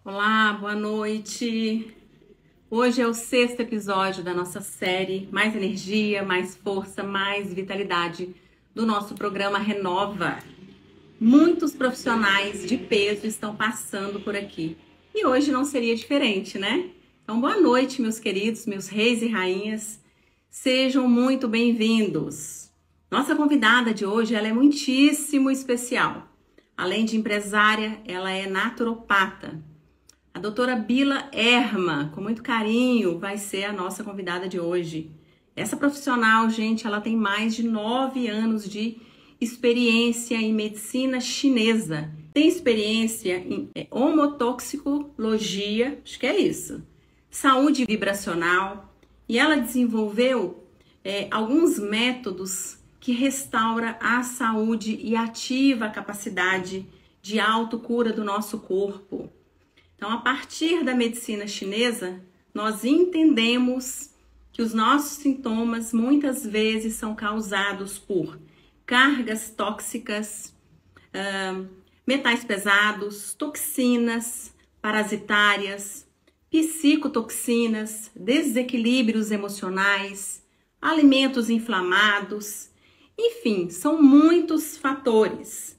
Olá, boa noite. Hoje é o sexto episódio da nossa série Mais Energia, Mais Força, Mais Vitalidade do nosso programa Renova. Muitos profissionais de peso estão passando por aqui e hoje não seria diferente, né? Então, boa noite, meus queridos, meus reis e rainhas. Sejam muito bem-vindos. Nossa convidada de hoje, ela é muitíssimo especial. Além de empresária, ela é naturopata. A doutora Bila Erma, com muito carinho, vai ser a nossa convidada de hoje. Essa profissional, gente, ela tem mais de 9 anos de experiência em medicina chinesa. Tem experiência em homotoxicologia, acho que é isso, saúde vibracional, e ela desenvolveu alguns métodos que restaura a saúde e ativa a capacidade de autocura do nosso corpo. Então, a partir da medicina chinesa, nós entendemos que os nossos sintomas muitas vezes são causados por cargas tóxicas, metais pesados, toxinas parasitárias, psicotoxinas, desequilíbrios emocionais, alimentos inflamados, enfim, são muitos fatores.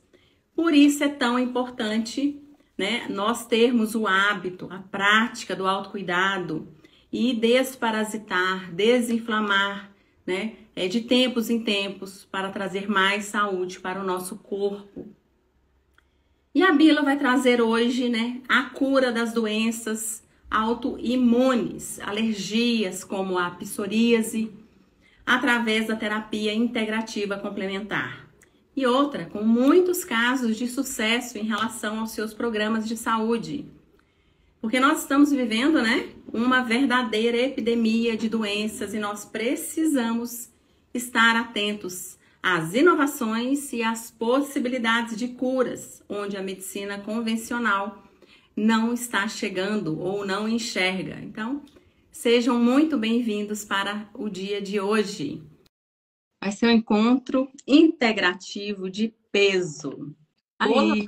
Por isso é tão importante, né, nós termos o hábito, a prática do autocuidado e desparasitar, desinflamar, né, de tempos em tempos para trazer mais saúde para o nosso corpo. E a Bila vai trazer hoje, né, a cura das doenças autoimunes, alergias como a psoríase, através da terapia integrativa complementar. E outra, com muitos casos de sucesso em relação aos seus programas de saúde. Porque nós estamos vivendo, né, uma verdadeira epidemia de doenças e nós precisamos estar atentos às inovações e às possibilidades de curas, onde a medicina convencional não está chegando ou não enxerga. Então, sejam muito bem-vindos para o dia de hoje. Vai ser um encontro integrativo de peso. Aí,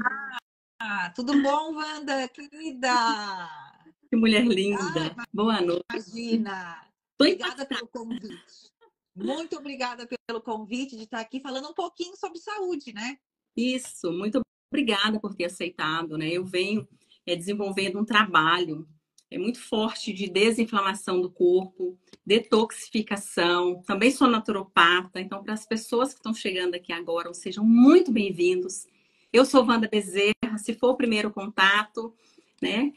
Olá, tudo bom, Wanda, querida? que mulher linda. Boa noite. Imagina. Tô Obrigada pelo convite. Muito obrigada pelo convite de estar aqui falando um pouquinho sobre saúde, né? Isso, muito obrigada por ter aceitado, né? Eu venho desenvolvendo um trabalho muito forte de desinflamação do corpo, detoxificação. Também sou naturopata, então para as pessoas que estão chegando aqui agora, sejam muito bem-vindos. Eu sou Wanda Bezerra, se for o primeiro contato, né?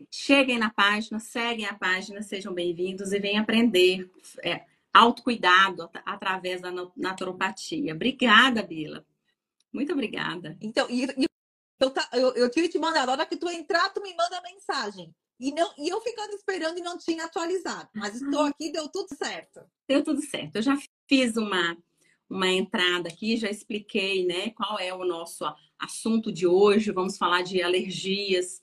Cheguem na página, seguem a página, sejam bem-vindos e venham aprender autocuidado através da naturopatia. Obrigada, Bila. Muito obrigada. Então, eu tinha te mandado, a hora que tu entrar, tu me manda a mensagem. E eu ficando esperando e não tinha atualizado. Mas estou aqui, deu tudo certo. Deu tudo certo. Eu já fiz uma entrada aqui, já expliquei, né, qual é o nosso assunto de hoje. Vamos falar de alergias,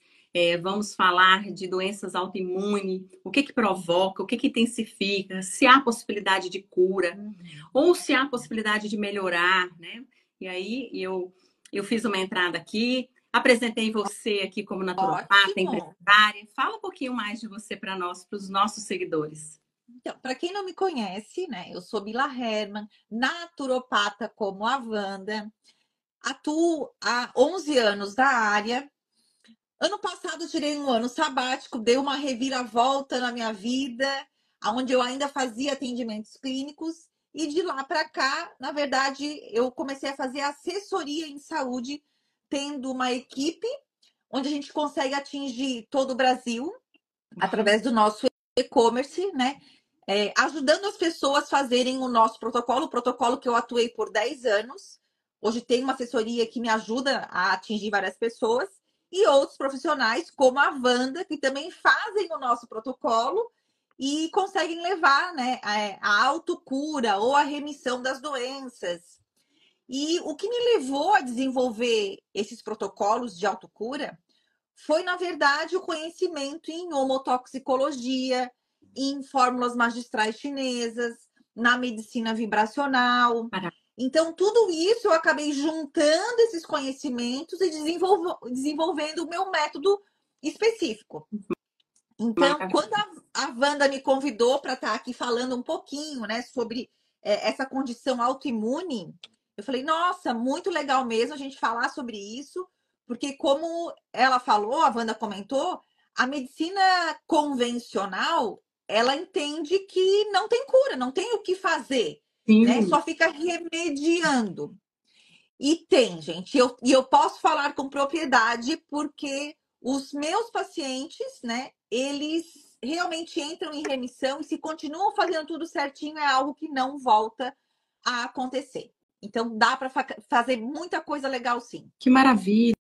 vamos falar de doenças autoimunes, o que que provoca, o que que intensifica, se há possibilidade de cura, ou se há possibilidade de melhorar, né? E aí eu fiz uma entrada aqui, apresentei você aqui como naturopata, empresária. Fala um pouquinho mais de você para os nossos seguidores. Então, para quem não me conhece, né, eu sou Bila Herman, naturopata como a Wanda, atuo há 11 anos na área. Ano passado, tirei um ano sabático, dei uma reviravolta na minha vida, onde eu ainda fazia atendimentos clínicos, e de lá para cá, na verdade, eu comecei a fazer assessoria em saúde, tendo uma equipe onde a gente consegue atingir todo o Brasil, através do nosso e-commerce, né? Ajudando as pessoas a fazerem o nosso protocolo, o protocolo que eu atuei por 10 anos. Hoje tem uma assessoria que me ajuda a atingir várias pessoas e outros profissionais, como a Wanda, que também fazem o nosso protocolo e conseguem levar, né, a autocura ou a remissão das doenças. E o que me levou a desenvolver esses protocolos de autocura foi, na verdade, o conhecimento em homotoxicologia, em fórmulas magistrais chinesas, na medicina vibracional. Então, tudo isso eu acabei juntando esses conhecimentos e desenvolvendo o meu método específico. Então, quando a Wanda me convidou para estar aqui falando um pouquinho, né, sobre essa condição autoimune, eu falei, nossa, muito legal mesmo a gente falar sobre isso, porque como ela falou, a Wanda comentou, a medicina convencional, ela entende que não tem cura, não tem o que fazer, né? Só fica remediando. E tem, gente, e eu posso falar com propriedade porque os meus pacientes, né, eles realmente entram em remissão e se continuam fazendo tudo certinho, é algo que não volta a acontecer. Então, dá para fazer muita coisa legal, sim. Que maravilha!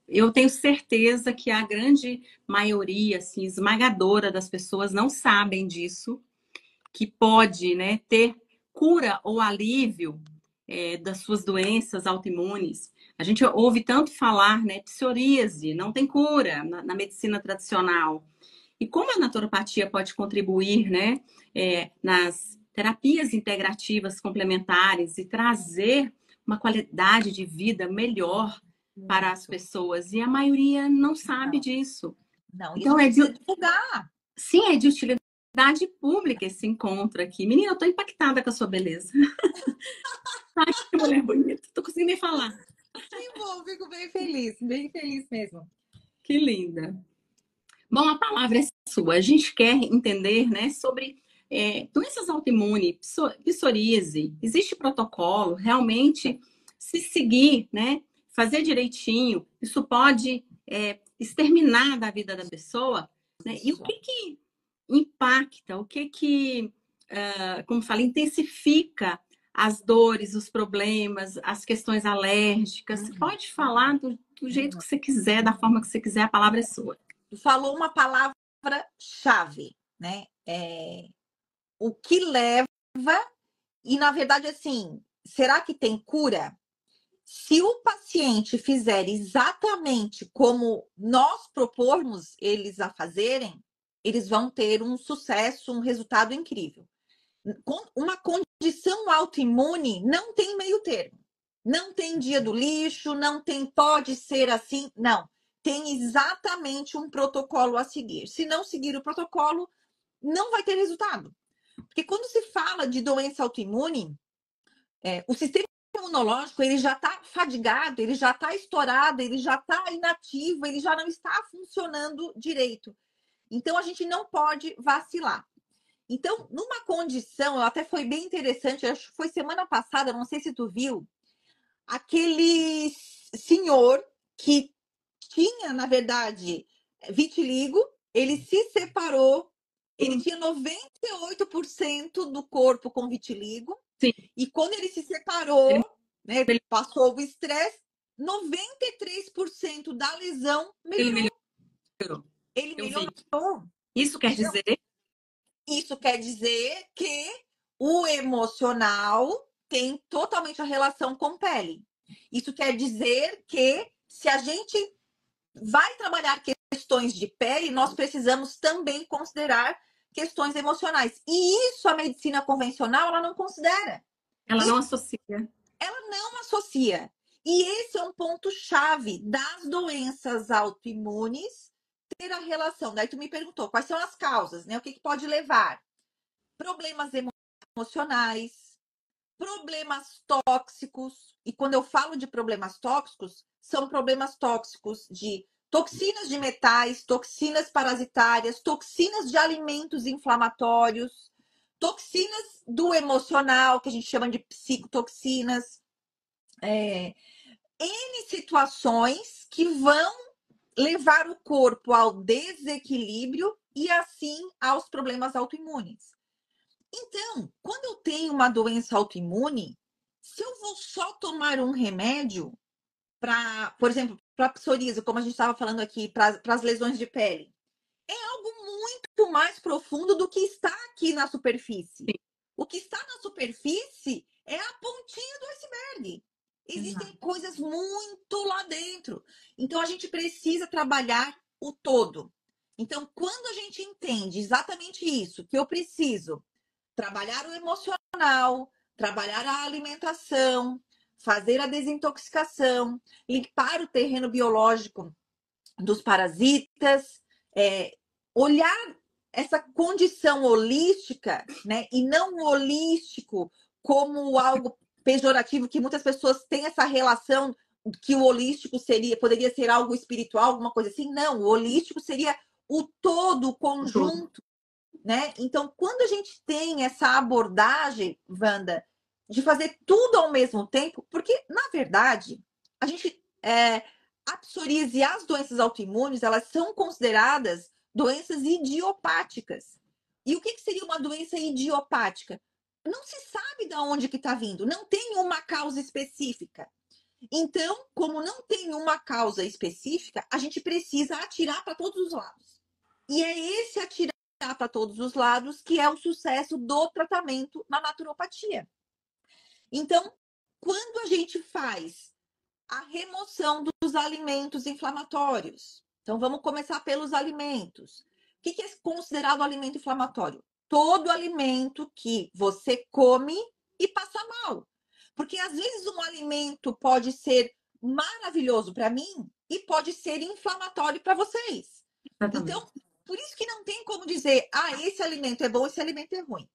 Eu tenho certeza que a grande maioria, assim, esmagadora das pessoas não sabem disso, que pode, né, ter cura ou alívio das suas doenças autoimunes. A gente ouve tanto falar, né, psoríase, não tem cura na medicina tradicional. E como a naturopatia pode contribuir, né, nas terapias integrativas complementares e trazer uma qualidade de vida melhor para as pessoas. E a maioria não sabe disso. Não, então, isso precisa divulgar. Sim, é de utilidade pública esse encontro aqui. Menina, eu tô impactada com a sua beleza. Ai, que mulher bonita. Tô conseguindo nem falar. Que bom, fico bem feliz mesmo. Que linda. Bom, a palavra é sua. A gente quer entender, né, sobre doenças autoimunes, psoríase. Existe protocolo? Realmente, se seguir, né, fazer direitinho, isso pode exterminar da vida da pessoa? Né? E o que impacta? O que como fala, intensifica as dores, os problemas, as questões alérgicas? Você pode falar do jeito que você quiser, da forma que você quiser, a palavra é sua. Falou uma palavra-chave, né? O que leva, e na verdade, assim, será que tem cura? Se o paciente fizer exatamente como nós propormos eles a fazerem, eles vão ter um sucesso, um resultado incrível. Uma condição autoimune não tem meio termo. Não tem dia do lixo, não tem pode ser assim, não. Tem exatamente um protocolo a seguir. Se não seguir o protocolo, não vai ter resultado. Porque quando se fala de doença autoimune, o sistema imunológico ele já está fadigado, ele já está estourado, ele já está inativo, ele já não está funcionando direito. Então, a gente não pode vacilar. Então, numa condição, até foi bem interessante, acho que foi semana passada, não sei se tu viu, aquele senhor que tinha, na verdade, vitiligo, ele se separou, ele tinha 98% do corpo com vitiligo, Sim. E quando ele se separou, né, ele passou o estresse, 93% da lesão melhorou. Ele melhorou. Isso quer dizer? Isso quer dizer que o emocional tem totalmente a relação com pele. Isso quer dizer que se a gente vai trabalhar questões de pele, nós precisamos também considerar questões emocionais. E isso a medicina convencional ela não considera. Ela não associa. Ela não associa. E esse é um ponto-chave das doenças autoimunes ter a relação. Daí tu me perguntou quais são as causas, né? O que pode levar? Problemas emocionais, problemas tóxicos. E quando eu falo de problemas tóxicos, são problemas tóxicos de toxinas de metais, toxinas parasitárias, toxinas de alimentos inflamatórios, toxinas do emocional, que a gente chama de psicotoxinas. N situações que vão levar o corpo ao desequilíbrio e assim aos problemas autoimunes. Então, quando eu tenho uma doença autoimune, se eu vou só tomar um remédio para, por exemplo, para psoríase, como a gente estava falando aqui, para as lesões de pele, é algo muito mais profundo do que está aqui na superfície. Sim. O que está na superfície é a pontinha do iceberg. Existem coisas muito lá dentro. Então, a gente precisa trabalhar o todo. Então, quando a gente entende exatamente isso, que eu preciso trabalhar o emocional, trabalhar a alimentação, fazer a desintoxicação, limpar o terreno biológico dos parasitas, olhar essa condição holística, né? E não o holístico como algo pejorativo, que muitas pessoas têm essa relação que o holístico poderia ser algo espiritual, alguma coisa assim. Não, o holístico seria o todo, o conjunto, né? Então, quando a gente tem essa abordagem, Wanda, de fazer tudo ao mesmo tempo, porque, na verdade, a gente, a psoríase e as doenças autoimunes, elas são consideradas doenças idiopáticas. E o que seria uma doença idiopática? Não se sabe de onde que está vindo, não tem uma causa específica. Então, como não tem uma causa específica, a gente precisa atirar para todos os lados. E é esse atirar para todos os lados que é o sucesso do tratamento na naturopatia. Então, quando a gente faz a remoção dos alimentos inflamatórios, então vamos começar pelos alimentos. O que é considerado alimento inflamatório? Todo alimento que você come e passa mal. Porque às vezes um alimento pode ser maravilhoso para mim e pode ser inflamatório para vocês. Exatamente. Então, por isso que não tem como dizer, esse alimento é bom, esse alimento é ruim.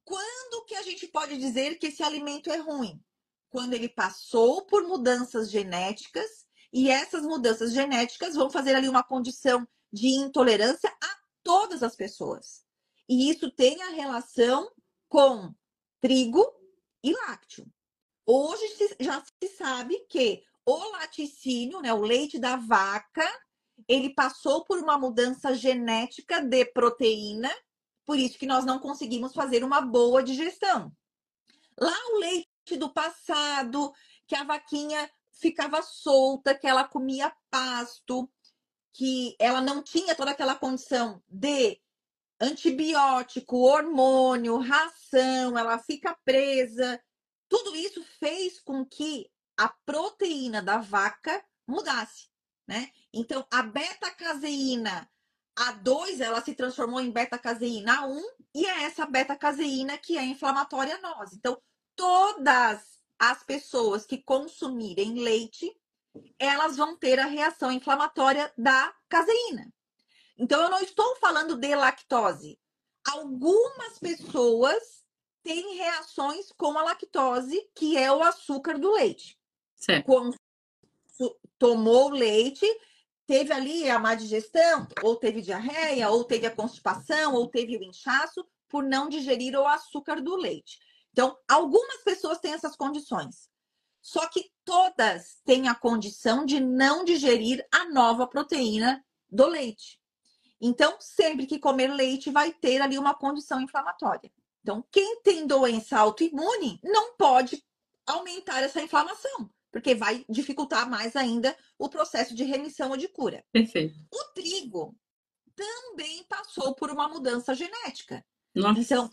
Quando que a gente pode dizer que esse alimento é ruim? Quando ele passou por mudanças genéticas e essas mudanças genéticas vão fazer ali uma condição de intolerância a todas as pessoas. E isso tem a relação com trigo e lácteo. Hoje já se sabe que o laticínio, né, o leite da vaca, ele passou por uma mudança genética de proteína, por isso que nós não conseguimos fazer uma boa digestão. Lá o leite do passado, que a vaquinha ficava solta, que ela comia pasto, que ela não tinha toda aquela condição de antibiótico, hormônio, ração, ela fica presa. Tudo isso fez com que a proteína da vaca mudasse, né? Então, a beta-caseína A2, ela se transformou em beta-caseína A1, e é essa beta-caseína que é inflamatória a nós. Então, todas as pessoas que consumirem leite, elas vão ter a reação inflamatória da caseína. Então, eu não estou falando de lactose. Algumas pessoas têm reações com a lactose, que é o açúcar do leite. Certo. Quando tomou o leite, teve ali a má digestão, ou teve diarreia, ou teve a constipação, ou teve o inchaço, por não digerir o açúcar do leite. Então, algumas pessoas têm essas condições. Só que todas têm a condição de não digerir a nova proteína do leite. Então, sempre que comer leite, vai ter ali uma condição inflamatória. Então, quem tem doença autoimune não pode aumentar essa inflamação, porque vai dificultar mais ainda o processo de remissão ou de cura. Perfeito. O trigo também passou por uma mudança genética. Nossa. Então,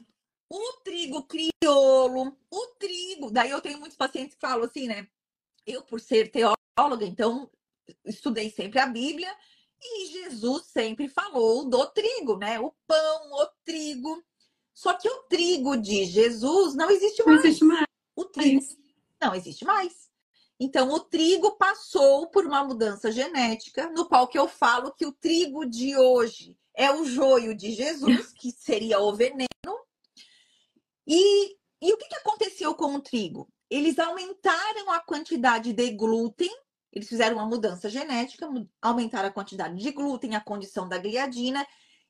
o trigo crioulo, o trigo... Daí eu tenho muitos pacientes que falam assim, né? Eu, por ser teóloga, então, estudei sempre a Bíblia, e Jesus sempre falou do trigo, né? O pão, o trigo. Só que o trigo de Jesus não existe mais. Não existe mais. O trigo não existe mais. Então, o trigo passou por uma mudança genética, no qual que eu falo que o trigo de hoje é o joio de Jesus, que seria o veneno. E o que aconteceu com o trigo? Eles aumentaram a quantidade de glúten, eles fizeram uma mudança genética, aumentaram a quantidade de glúten, a condição da gliadina,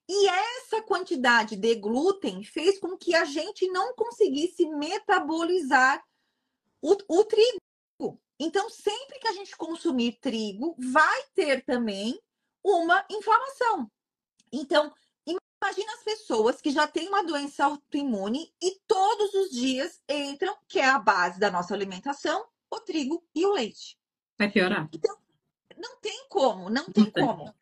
e essa quantidade de glúten fez com que a gente não conseguisse metabolizar o trigo. Então, sempre que a gente consumir trigo, vai ter também uma inflamação. Então, imagina as pessoas que já têm uma doença autoimune e todos os dias entram, que é a base da nossa alimentação, o trigo e o leite. Vai piorar. Então, não tem como, não tem como.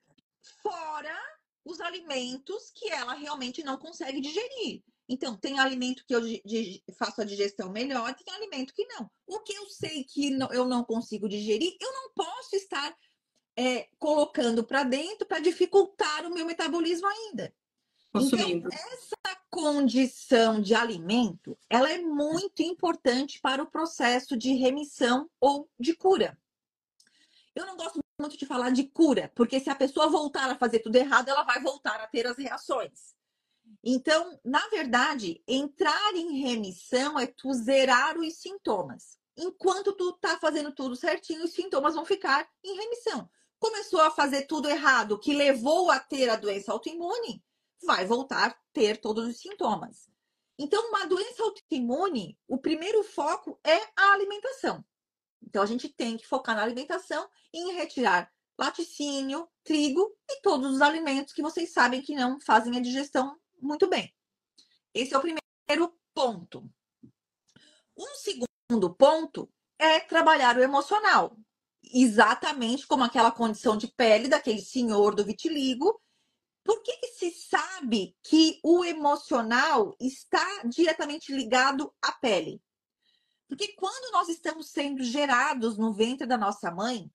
Fora os alimentos que ela realmente não consegue digerir. Então, tem alimento que eu faço a digestão melhor, tem alimento que não. O que eu sei que eu não consigo digerir, eu não posso estar colocando para dentro para dificultar o meu metabolismo ainda. Consumindo. Então, essa condição de alimento, ela é muito importante para o processo de remissão ou de cura. Eu não gosto muito de falar de cura, porque se a pessoa voltar a fazer tudo errado, ela vai voltar a ter as reações. Então, na verdade, entrar em remissão é tu zerar os sintomas. Enquanto tu tá fazendo tudo certinho, os sintomas vão ficar em remissão. Começou a fazer tudo errado, que levou a ter a doença autoimune, vai voltar a ter todos os sintomas. Então, uma doença autoimune, o primeiro foco é a alimentação. Então, a gente tem que focar na alimentação e em retirar laticínio, trigo e todos os alimentos que vocês sabem que não fazem a digestão muito bem. Esse é o primeiro ponto. Um segundo ponto é trabalhar o emocional. Exatamente como aquela condição de pele daquele senhor do vitiligo. Por que se sabe que o emocional está diretamente ligado à pele? Porque quando nós estamos sendo gerados no ventre da nossa mãe,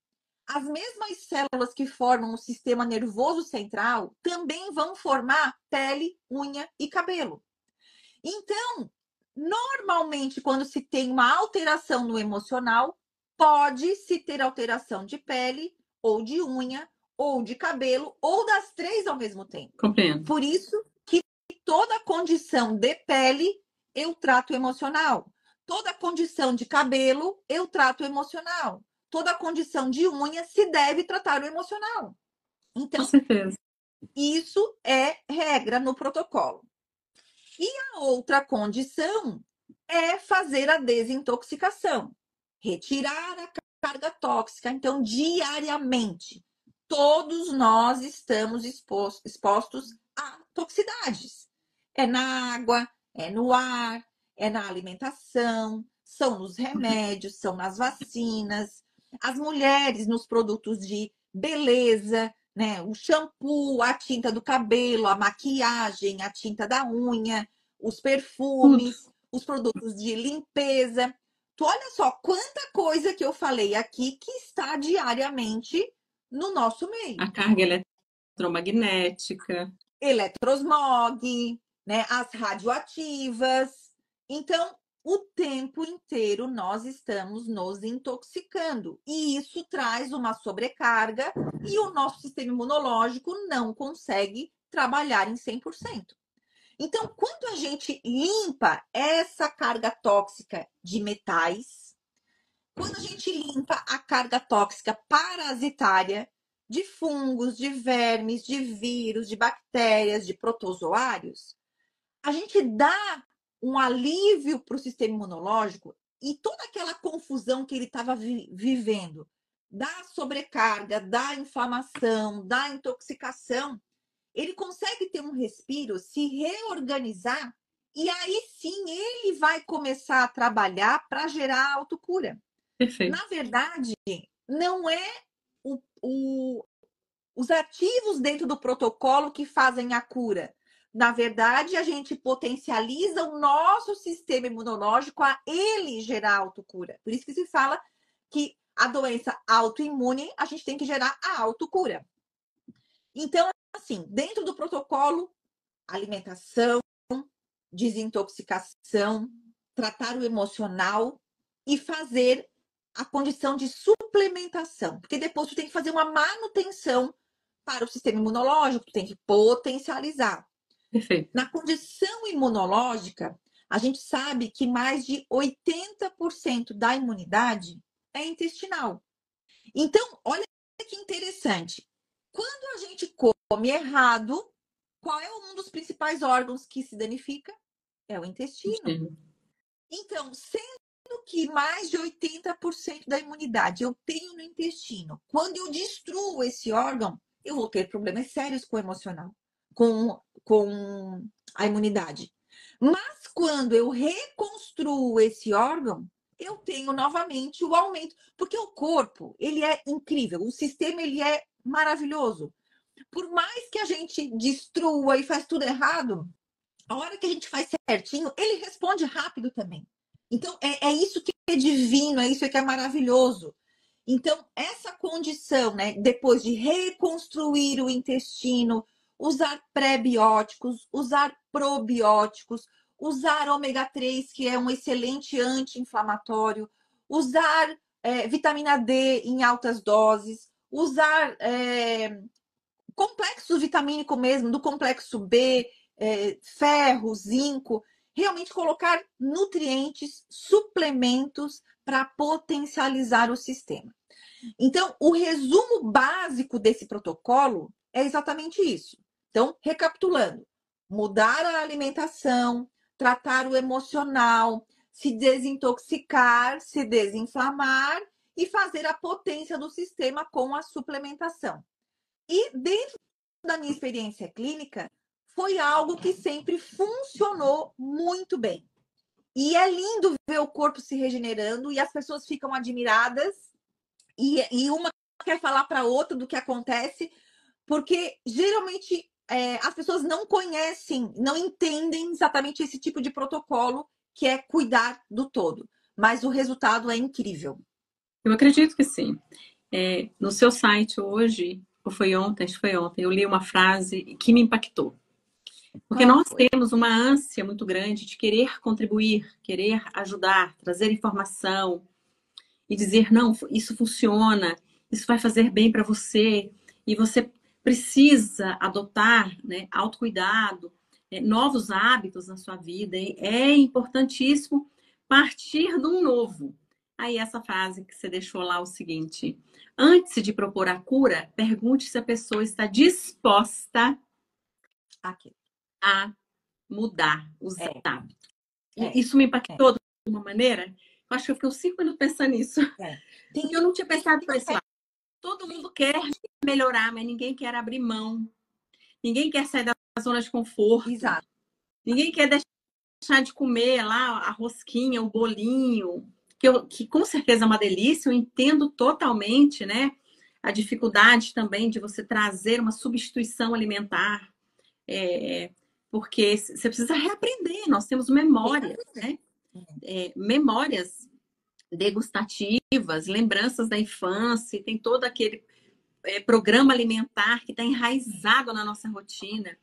as mesmas células que formam o sistema nervoso central também vão formar pele, unha e cabelo. Então, normalmente, quando se tem uma alteração no emocional, pode-se ter alteração de pele, ou de unha, ou de cabelo, ou das três ao mesmo tempo. Compreendo. Por isso que toda condição de pele, eu trato emocional. Toda condição de cabelo, eu trato emocional. Toda condição de unha se deve tratar o emocional. Com Então, certeza. isso é regra no protocolo. E a outra condição é fazer a desintoxicação, retirar a carga tóxica. Então, diariamente, todos nós estamos expostos a toxicidades. É na água, é no ar, é na alimentação, são nos remédios, são nas vacinas, as mulheres nos produtos de beleza, né? O shampoo, a tinta do cabelo, a maquiagem, a tinta da unha, os perfumes, os produtos de limpeza. Tu olha só quanta coisa que eu falei aqui que está diariamente no nosso meio. A carga eletromagnética. Eletrosmog, né? As radioativas. Então, o tempo inteiro nós estamos nos intoxicando. E isso traz uma sobrecarga e o nosso sistema imunológico não consegue trabalhar em 100%. Então, quando a gente limpa essa carga tóxica de metais, quando a gente limpa a carga tóxica parasitária de fungos, de vermes, de vírus, de bactérias, de protozoários, a gente dá um alívio para o sistema imunológico e toda aquela confusão que ele estava vivendo, da sobrecarga, da inflamação, da intoxicação, ele consegue ter um respiro, se reorganizar, e aí sim ele vai começar a trabalhar para gerar autocura. Perfeito. Na verdade, não é os ativos dentro do protocolo que fazem a cura. Na verdade, a gente potencializa o nosso sistema imunológico a ele gerar autocura. Por isso que se fala que a doença autoimune, a gente tem que gerar a autocura. Então, assim, dentro do protocolo, alimentação, desintoxicação, tratar o emocional e fazer a condição de suplementação. Porque depois tu tem que fazer uma manutenção para o sistema imunológico, tu tem que potencializar. Perfeito. Na condição imunológica, a gente sabe que mais de 80% da imunidade é intestinal. Então, olha que interessante. Quando a gente come errado, qual é um dos principais órgãos que se danifica? É o intestino. Sim. Então, sendo que mais de 80% da imunidade eu tenho no intestino, quando eu destruo esse órgão, eu vou ter problemas sérios com o emocional, com a imunidade. Mas quando eu reconstruo esse órgão, eu tenho novamente o aumento, porque o corpo, ele é incrível, o sistema, ele é maravilhoso. Por mais que a gente destrua e faz tudo errado, a hora que a gente faz certinho, ele responde rápido também. Então, é isso que é divino, é isso que é maravilhoso. Então, essa condição, né, depois de reconstruir o intestino, usar pré-bióticos, usar probióticos, usar ômega 3, que é um excelente anti-inflamatório, usar vitamina D em altas doses, usar complexo vitamínico mesmo, do complexo B, ferro, zinco, realmente colocar nutrientes, suplementos para potencializar o sistema. Então, o resumo básico desse protocolo é exatamente isso. Então, recapitulando: mudar a alimentação, tratar o emocional, se desintoxicar, se desinflamar e fazer a potência do sistema com a suplementação. E dentro da minha experiência clínica, foi algo que sempre funcionou muito bem. E é lindo ver o corpo se regenerando e as pessoas ficam admiradas e uma quer falar para outra do que acontece, porque geralmente as pessoas não conhecem, não entendem exatamente esse tipo de protocolo que é cuidar do todo. Mas o resultado é incrível. Eu acredito que sim. No seu site hoje, ou foi ontem, acho que foi ontem, eu li uma frase que me impactou. Porque nós temos uma ânsia muito grande de querer contribuir, querer ajudar, trazer informação e dizer, não, isso funciona, isso vai fazer bem para você, e você precisa adotar, né, autocuidado, novos hábitos na sua vida. E é importantíssimo partir de um novo. Aí essa frase que você deixou lá, o seguinte: antes de propor a cura, pergunte se a pessoa está disposta a mudar os hábitos. Isso me impactou de uma maneira. Eu acho que eu fiquei uns 5 minutos pensando nisso. Porque eu não tinha pensado por esse lado. Todo mundo quer melhorar, mas ninguém quer abrir mão. Ninguém quer sair da zona de conforto. Exato. Ninguém quer deixar de comer lá a rosquinha, o bolinho, que com certeza é uma delícia. Eu entendo totalmente, né? A dificuldade também de você trazer uma substituição alimentar. Porque você precisa reaprender. Nós temos memórias, né? Memórias degustativas, lembranças da infância, tem todo aquele programa alimentar que está enraizado na nossa rotina.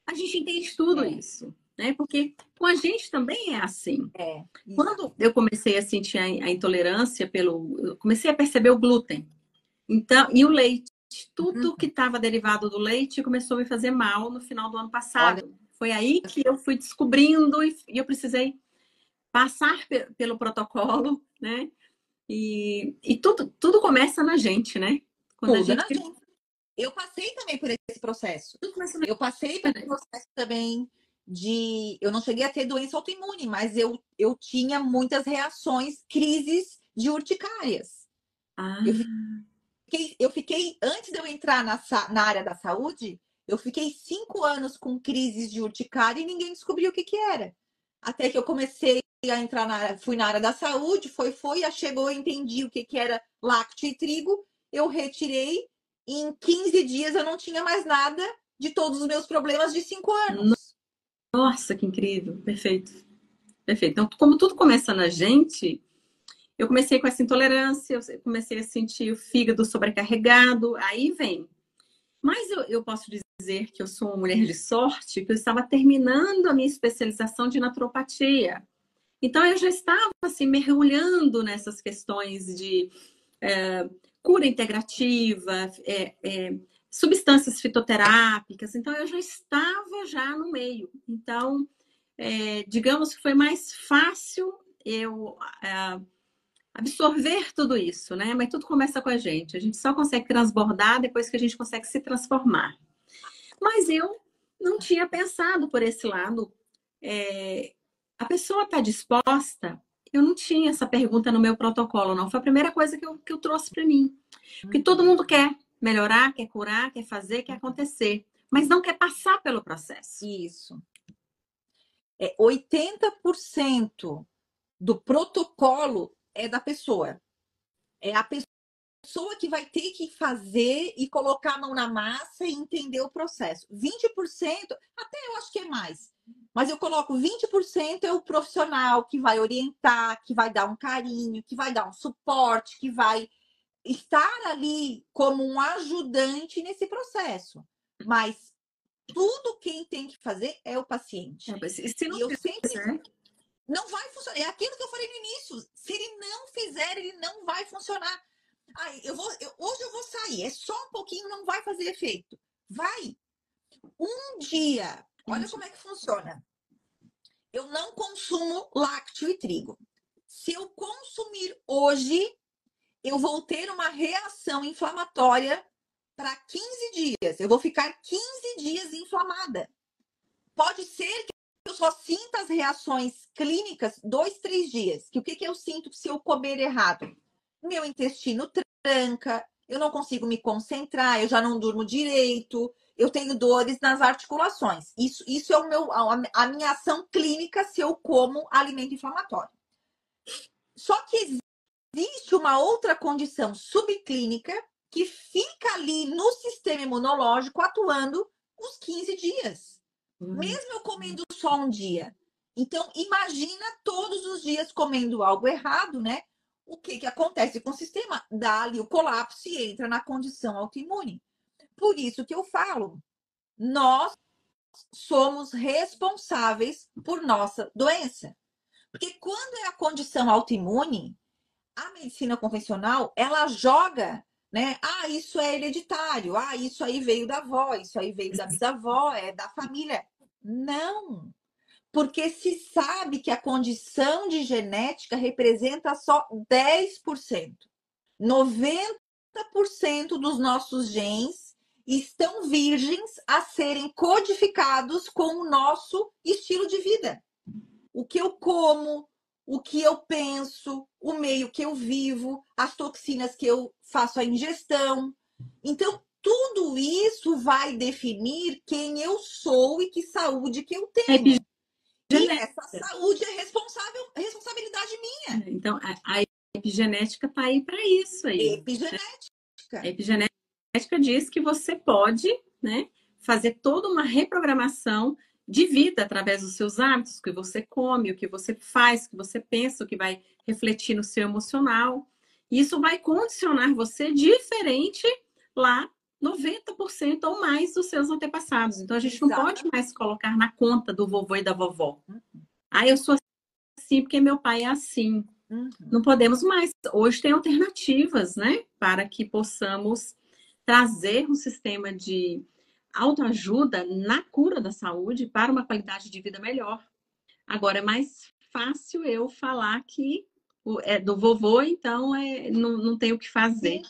A gente entende tudo isso, né? Porque com a gente também é assim. Quando eu comecei a sentir a intolerância eu comecei a perceber o glúten. Então, e o leite, tudo que estava derivado do leite começou a me fazer mal no final do ano passado. Foi aí que eu fui descobrindo e eu precisei passar pelo protocolo, né? E tudo começa na gente, né? Quando a gente... Eu passei também por esse processo. Eu passei pelo processo também de... Eu não cheguei a ter doença autoimune, mas eu tinha muitas reações, crises de urticárias. Eu fiquei, antes de eu entrar na área da saúde, eu fiquei 5 anos com crises de urticária e ninguém descobriu o que era. Até que eu comecei a entrar fui na área da saúde, chegou, eu entendi o que era lácteo e trigo, eu retirei, e em 15 dias eu não tinha mais nada de todos os meus problemas de 5 anos. Nossa, que incrível, perfeito. Perfeito. Então, como tudo começa na gente, eu comecei com essa intolerância, eu comecei a sentir o fígado sobrecarregado, aí vem. Mas eu posso dizer que eu sou uma mulher de sorte, que eu estava terminando a minha especialização de naturopatia. Então, eu já estava assim, mergulhando nessas questões de cura integrativa, substâncias fitoterápicas. Então, eu já estava no meio. Então, digamos que foi mais fácil eu absorver tudo isso, né? Mas tudo começa com a gente. A gente só consegue transbordar depois que a gente consegue se transformar. Mas eu não tinha pensado por esse lado. A pessoa está disposta? Eu não tinha essa pergunta no meu protocolo, não. Foi a primeira coisa que eu trouxe para mim. Porque todo mundo quer melhorar, quer curar, quer fazer, quer acontecer. Mas não quer passar pelo processo. Isso. 80% do protocolo é da pessoa. É a pessoa que vai ter que fazer e colocar a mão na massa e entender o processo. 20%, até eu acho que é mais, mas eu coloco 20% é o profissional que vai orientar, que vai dar um carinho, que vai dar um suporte, que vai estar ali como um ajudante nesse processo. Mas tudo quem tem que fazer é o paciente. E eu sempre... Não vai funcionar. É aquilo que eu falei no início. Se ele não fizer, ele não vai funcionar. Ai, hoje eu vou sair, é só um pouquinho, não vai fazer efeito. Vai. Um dia, olha como é que funciona. Eu não consumo lácteo e trigo. Se eu consumir hoje, eu vou ter uma reação inflamatória para 15 dias. Eu vou ficar 15 dias inflamada. Pode ser que eu só sinta as reações clínicas 2, 3 dias. Que o que eu sinto se eu comer errado? Meu intestino tranca, eu não consigo me concentrar, eu já não durmo direito, eu tenho dores nas articulações. Isso é a minha ação clínica se eu como alimento inflamatório. Só que existe uma outra condição subclínica que fica ali no sistema imunológico atuando os 15 dias. Mesmo eu comendo só um dia. Então, imagina todos os dias comendo algo errado, né? O que acontece com o sistema? Dá ali o colapso e entra na condição autoimune. Por isso que eu falo, nós somos responsáveis por nossa doença. Porque quando é a condição autoimune, a medicina convencional, ela joga, né? Ah, isso é hereditário. Ah, isso aí veio da avó, isso aí veio da bisavó, é da família. Não, porque se sabe que a condição de genética representa só 10%. 90% dos nossos genes estão virgens a serem codificados com o nosso estilo de vida. O que eu como, o que eu penso, o meio que eu vivo, as toxinas que eu faço a ingestão. Então, tudo isso vai definir quem eu sou e que saúde que eu tenho. E essa saúde é responsabilidade minha. Então, a epigenética está aí para isso aí. Epigenética. A epigenética diz que você pode, né, fazer toda uma reprogramação de vida através dos seus hábitos, o que você come, o que você faz, o que você pensa, o que vai refletir no seu emocional. Isso vai condicionar você diferente lá 90% ou mais dos seus antepassados. Então a gente não pode mais colocar na conta do vovô e da vovó. Ah, eu sou assim porque meu pai é assim. Não podemos mais. Hoje tem alternativas, né, para que possamos trazer um sistema de autoajuda na cura da saúde para uma qualidade de vida melhor. Agora é mais fácil eu falar que é do vovô, então não tem o que fazer.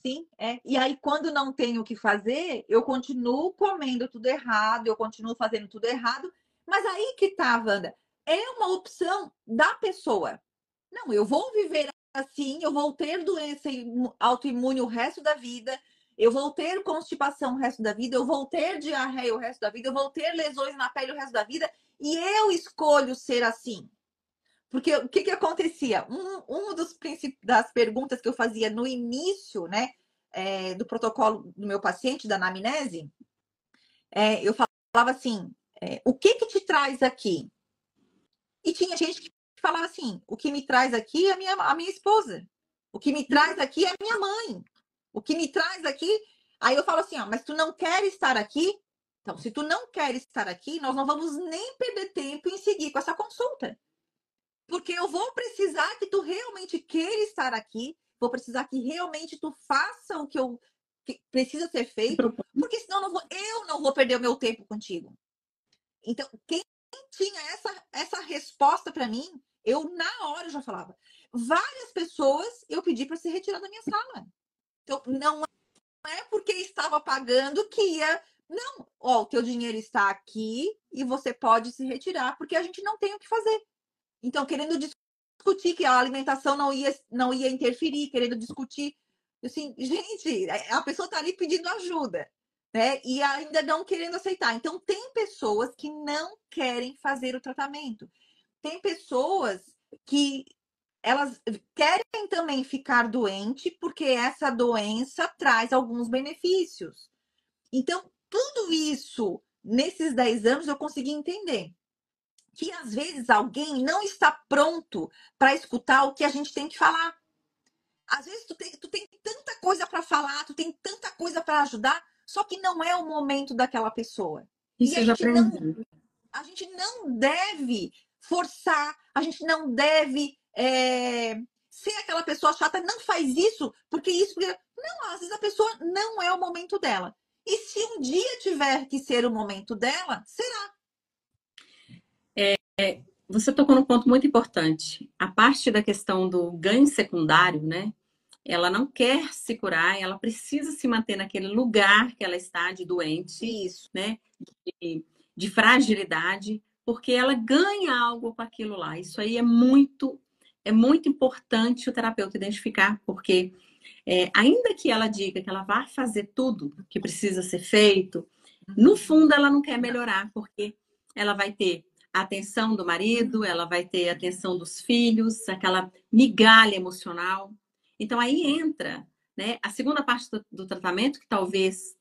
Sim, é. E aí, quando não tenho o que fazer, eu continuo comendo tudo errado, eu continuo fazendo tudo errado. Mas aí que tá, Wanda, é uma opção da pessoa. Não, eu vou viver assim, eu vou ter doença autoimune o resto da vida, eu vou ter constipação o resto da vida, eu vou ter diarreia o resto da vida, eu vou ter lesões na pele o resto da vida, e eu escolho ser assim. Porque o que acontecia? Das perguntas que eu fazia no início, né, do protocolo do meu paciente, da anamnese, eu falava assim, o que te traz aqui? E tinha gente que falava assim, o que me traz aqui é a minha esposa. O que me traz aqui é a minha mãe. O que me traz aqui... Aí eu falo assim, ó, mas tu não quer estar aqui? Então, se tu não quer estar aqui, nós não vamos nem perder tempo em seguir com essa consulta. Porque eu vou precisar que tu realmente queira estar aqui, vou precisar que realmente tu faça o que precisa ser feito, porque senão eu não vou perder o meu tempo contigo. Então, quem tinha essa resposta para mim, eu na hora já falava. Várias pessoas eu pedi para ser retirada da minha sala. Então, não é porque estava pagando que ia... Não, ó, o teu dinheiro está aqui e você pode se retirar, porque a gente não tem o que fazer. Então, querendo discutir que a alimentação não ia interferir, querendo discutir. Assim, gente, a pessoa está ali pedindo ajuda, né? E ainda não querendo aceitar. Então, tem pessoas que não querem fazer o tratamento. Tem pessoas que elas querem também ficar doente porque essa doença traz alguns benefícios. Então, tudo isso, nesses 10 anos, eu consegui entender que às vezes alguém não está pronto para escutar o que a gente tem que falar. Às vezes tu tem tanta coisa para falar, tu tem tanta coisa para ajudar, só que não é o momento daquela pessoa. Isso E eu já aprendi. a gente não deve forçar, a gente não deve ser aquela pessoa chata, não faz isso, porque isso. Não, às vezes a pessoa não é o momento dela. E se um dia tiver que ser o momento dela, será. Você tocou num ponto muito importante. A parte da questão do ganho secundário, né? Ela não quer se curar, ela precisa se manter naquele lugar que ela está de doente, Isso. né? De fragilidade, porque ela ganha algo com aquilo lá. Isso aí é muito importante o terapeuta identificar, porque ainda que ela diga que ela vai fazer tudo que precisa ser feito, no fundo ela não quer melhorar, porque ela vai ter a atenção do marido, ela vai ter a atenção dos filhos, aquela migalha emocional. Então aí entra, né, a segunda parte do tratamento, que talvez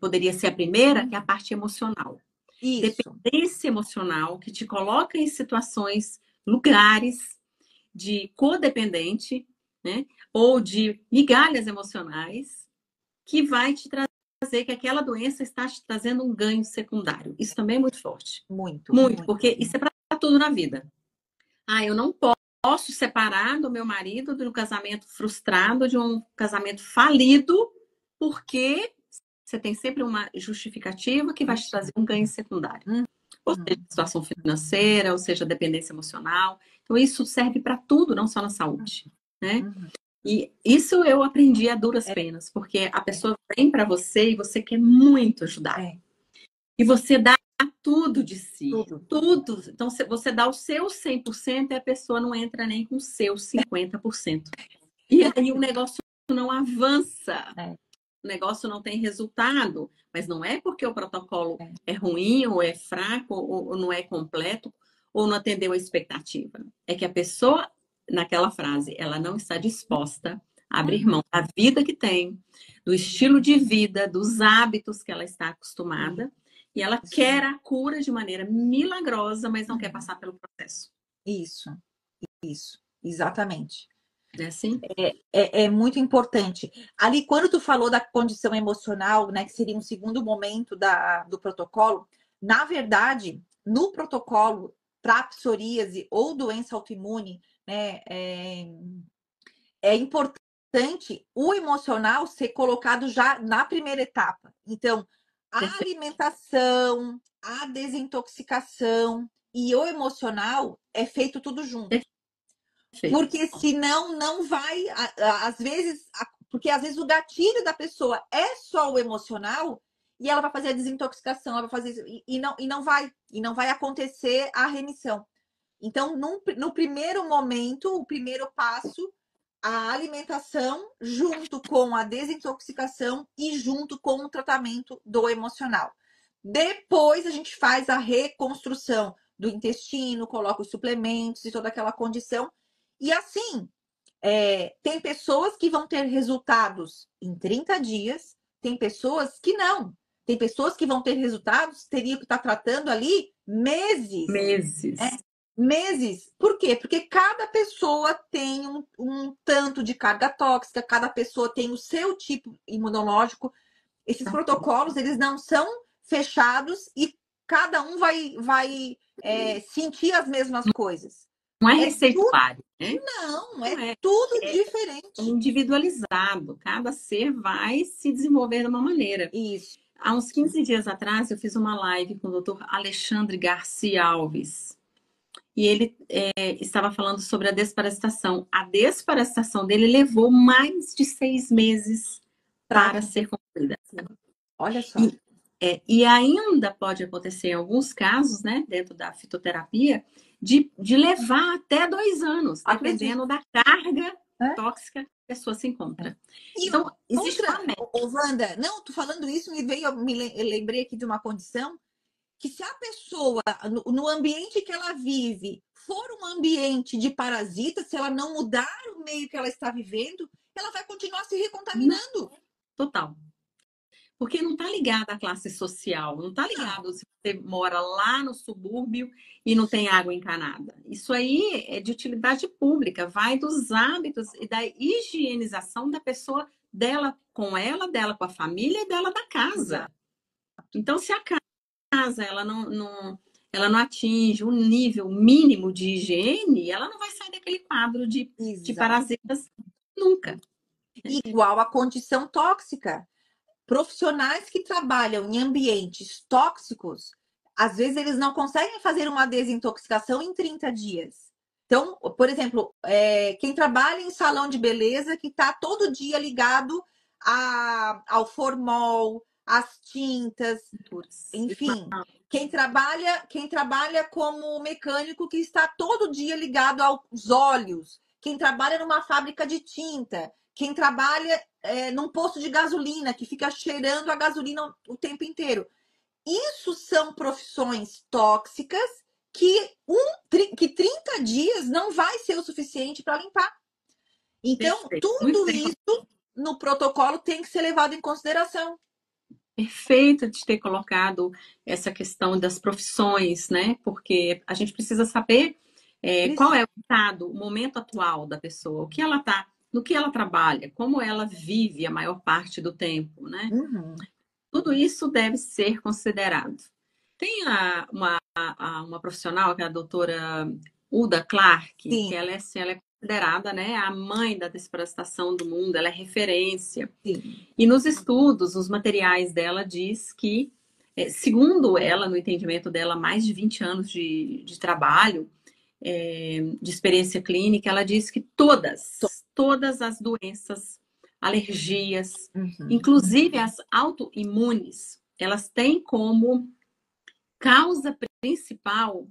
poderia ser a primeira, que é a parte emocional. Isso. Dependência emocional que te coloca em situações, lugares de codependente, né? Ou de migalhas emocionais, que vai te trazer que aquela doença está te trazendo um ganho secundário. Isso também é muito forte. Muito, Muito, muito. porque isso é para tudo na vida. Ah, eu não posso separar do meu marido de um casamento frustrado, de um casamento falido, porque você tem sempre uma justificativa que vai te trazer um ganho secundário. Ou seja, situação financeira, ou seja, dependência emocional. Então, isso serve para tudo, não só na saúde, né? E isso eu aprendi a duras penas, porque a pessoa vem para você e você quer muito ajudar. E você dá tudo de si, tudo. Então, você dá o seu 100% e a pessoa não entra nem com o seu 50%. E aí o negócio não avança. O negócio não tem resultado, mas não é porque o protocolo é ruim, ou é fraco, ou não é completo, ou não atendeu a expectativa. É que a pessoa, naquela frase, ela não está disposta a abrir mão da vida que tem, do estilo de vida, dos hábitos que ela está acostumada, e ela quer a cura de maneira milagrosa, mas não quer passar pelo processo. Isso, exatamente. É assim? É muito importante. Ali, quando tu falou da condição emocional, né, que seria um segundo momento do protocolo, na verdade, no protocolo para psoríase ou doença autoimune, né, é importante o emocional ser colocado já na primeira etapa. Então, a alimentação, a desintoxicação e o emocional é feito tudo junto. Porque senão não vai, às vezes, porque às vezes o gatilho da pessoa é só o emocional e ela vai fazer a desintoxicação, ela vai fazer isso, e não vai acontecer a remissão. Então, no primeiro momento, o primeiro passo, a alimentação junto com a desintoxicação e junto com o tratamento do emocional. Depois a gente faz a reconstrução do intestino, coloca os suplementos e toda aquela condição. E assim, tem pessoas que vão ter resultados em 30 dias, tem pessoas que não. Tem pessoas que vão ter resultados, teriam que estar tratando ali meses. Meses. Por quê? Porque cada pessoa tem um tanto de carga tóxica, cada pessoa tem o seu tipo imunológico. Esses protocolos, eles não são fechados e cada um vai sentir as mesmas coisas. Não é receituário, né? Não, é tudo diferente. É individualizado. Cada ser vai se desenvolver de uma maneira. Isso. Há uns 15 dias atrás, eu fiz uma live com o Dr. Alexandre Garcia Alves. E ele estava falando sobre a desparasitação. A desparasitação dele levou mais de 6 meses para ser concluída. Olha só. E ainda pode acontecer em alguns casos, né, dentro da fitoterapia, de levar até 2 anos, dependendo da carga tóxica que a pessoa se encontra. Então, existe uma meta. Wanda, não, tu falando isso, eu lembrei aqui de uma condição que se a pessoa, no ambiente que ela vive, for um ambiente de parasita, se ela não mudar o meio que ela está vivendo, ela vai continuar se recontaminando. Total. Porque não está ligado à classe social, não está ligado se você mora lá no subúrbio e não tem água encanada. Isso aí é de utilidade pública, vai dos hábitos e da higienização da pessoa, dela com a família e dela da casa. Então, se a casa ela não atinge um nível mínimo de higiene, ela não vai sair aquele quadro de Exato. parasitas nunca. Igual a condição tóxica. Profissionais que trabalham em ambientes tóxicos, às vezes eles não conseguem fazer uma desintoxicação em 30 dias. Então, por exemplo, quem trabalha em salão de beleza, que está todo dia ligado ao formol, às tintas, enfim. Quem trabalha como mecânico, que está todo dia ligado aos óleos. Quem trabalha numa fábrica de tinta. Quem trabalha num posto de gasolina, que fica cheirando a gasolina o tempo inteiro. Isso são profissões tóxicas que 30 dias não vai ser o suficiente para limpar. Então, Perfeito. tudo isso no protocolo tem que ser levado em consideração. Perfeito de ter colocado essa questão das profissões, né? Porque a gente precisa saber qual é o estado, o momento atual da pessoa, o que ela tá, no que ela trabalha, como ela vive a maior parte do tempo, né? Uhum. Tudo isso deve ser considerado. Tem uma profissional, que é a doutora Uda Clark, Sim. que ela é considerada, né, a mãe da desflorestação do mundo, ela é referência. Sim. E nos estudos, os materiais dela diz que, segundo ela, no entendimento dela, mais de 20 anos de trabalho, de experiência clínica, ela diz que todas as doenças, alergias, inclusive as autoimunes, elas têm como causa principal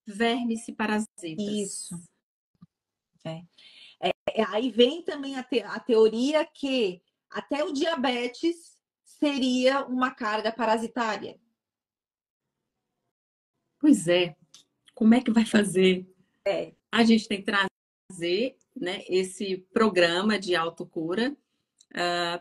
vermes e parasitas. Isso. Aí vem também a teoria que até o diabetes seria uma carga parasitária. Pois é. Como é que vai fazer? A gente tem que trazer, né, esse programa de autocura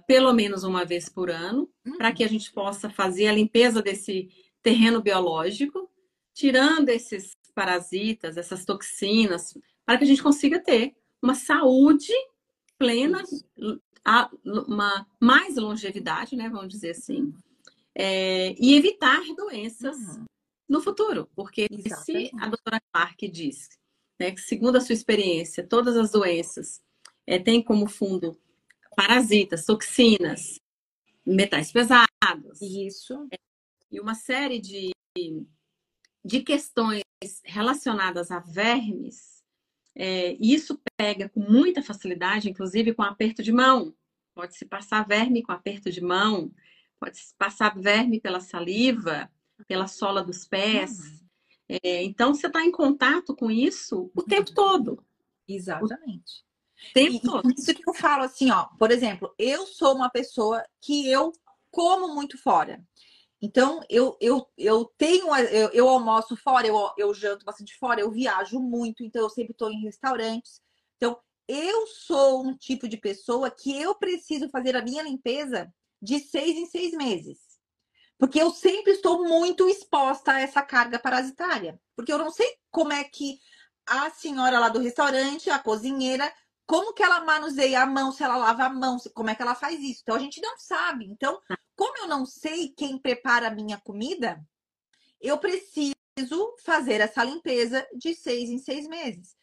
pelo menos uma vez por ano, para que a gente possa fazer a limpeza desse terreno biológico, tirando esses parasitas, essas toxinas, para que a gente consiga ter uma saúde plena, uma mais longevidade, né, vamos dizer assim, e evitar doenças no futuro, porque se a doutora Clark diz, né, que segundo a sua experiência, todas as doenças têm como fundo parasitas, toxinas, metais pesados. Isso. E uma série de questões relacionadas a vermes. Isso pega com muita facilidade, inclusive com aperto de mão. Pode-se passar verme com aperto de mão, pode-se passar verme pela saliva, pela sola dos pés. Então, você está em contato com isso o tempo todo. Exatamente. Tempo todo. Isso que eu falo assim, ó, por exemplo, eu sou uma pessoa que eu como muito fora. Então, eu almoço fora, eu janto bastante fora, eu viajo muito, então eu sempre estou em restaurantes. Então, eu sou um tipo de pessoa que eu preciso fazer a minha limpeza de 6 em 6 meses. Porque eu sempre estou muito exposta a essa carga parasitária. Porque eu não sei como é que a senhora lá do restaurante, a cozinheira, como que ela manuseia a mão, se ela lava a mão, como é que ela faz isso. Então, a gente não sabe. Então, como eu não sei quem prepara a minha comida, eu preciso fazer essa limpeza de 6 em 6 meses.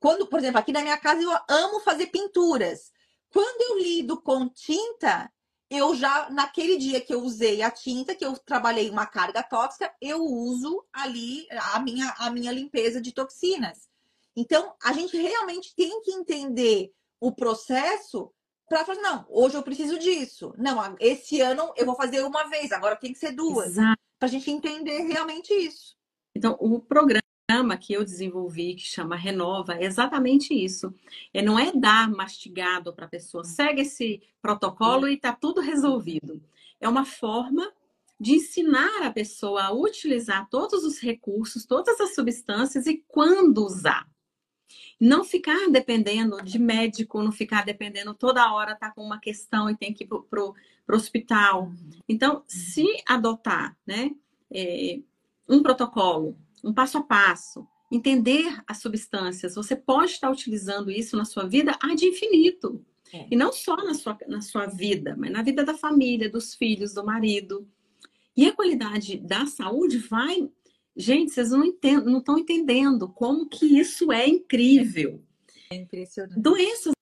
Por exemplo, aqui na minha casa, eu amo fazer pinturas. Quando eu lido com tinta, eu já, naquele dia que eu usei a tinta, que eu trabalhei uma carga tóxica, eu uso ali a minha limpeza de toxinas. Então, a gente realmente tem que entender o processo para falar, não, hoje eu preciso disso. Não, esse ano eu vou fazer uma vez, agora tem que ser duas. Para a gente entender realmente isso. Então, o programa que eu desenvolvi, que chama Renova, é exatamente isso. Não é dar mastigado para a pessoa, segue esse protocolo e está tudo resolvido. É uma forma de ensinar a pessoa a utilizar todos os recursos, todas as substâncias e quando usar. Não ficar dependendo de médico, não ficar dependendo toda hora, tá com uma questão e tem que ir pro hospital. Então, se adotar, né, um protocolo, um passo a passo, entender as substâncias, você pode estar utilizando isso na sua vida ad infinito. E não só na sua vida, mas na vida da família, dos filhos, do marido. E a qualidade da saúde vai Gente, vocês não estão entendendo como que isso é incrível. É impressionante. Doenças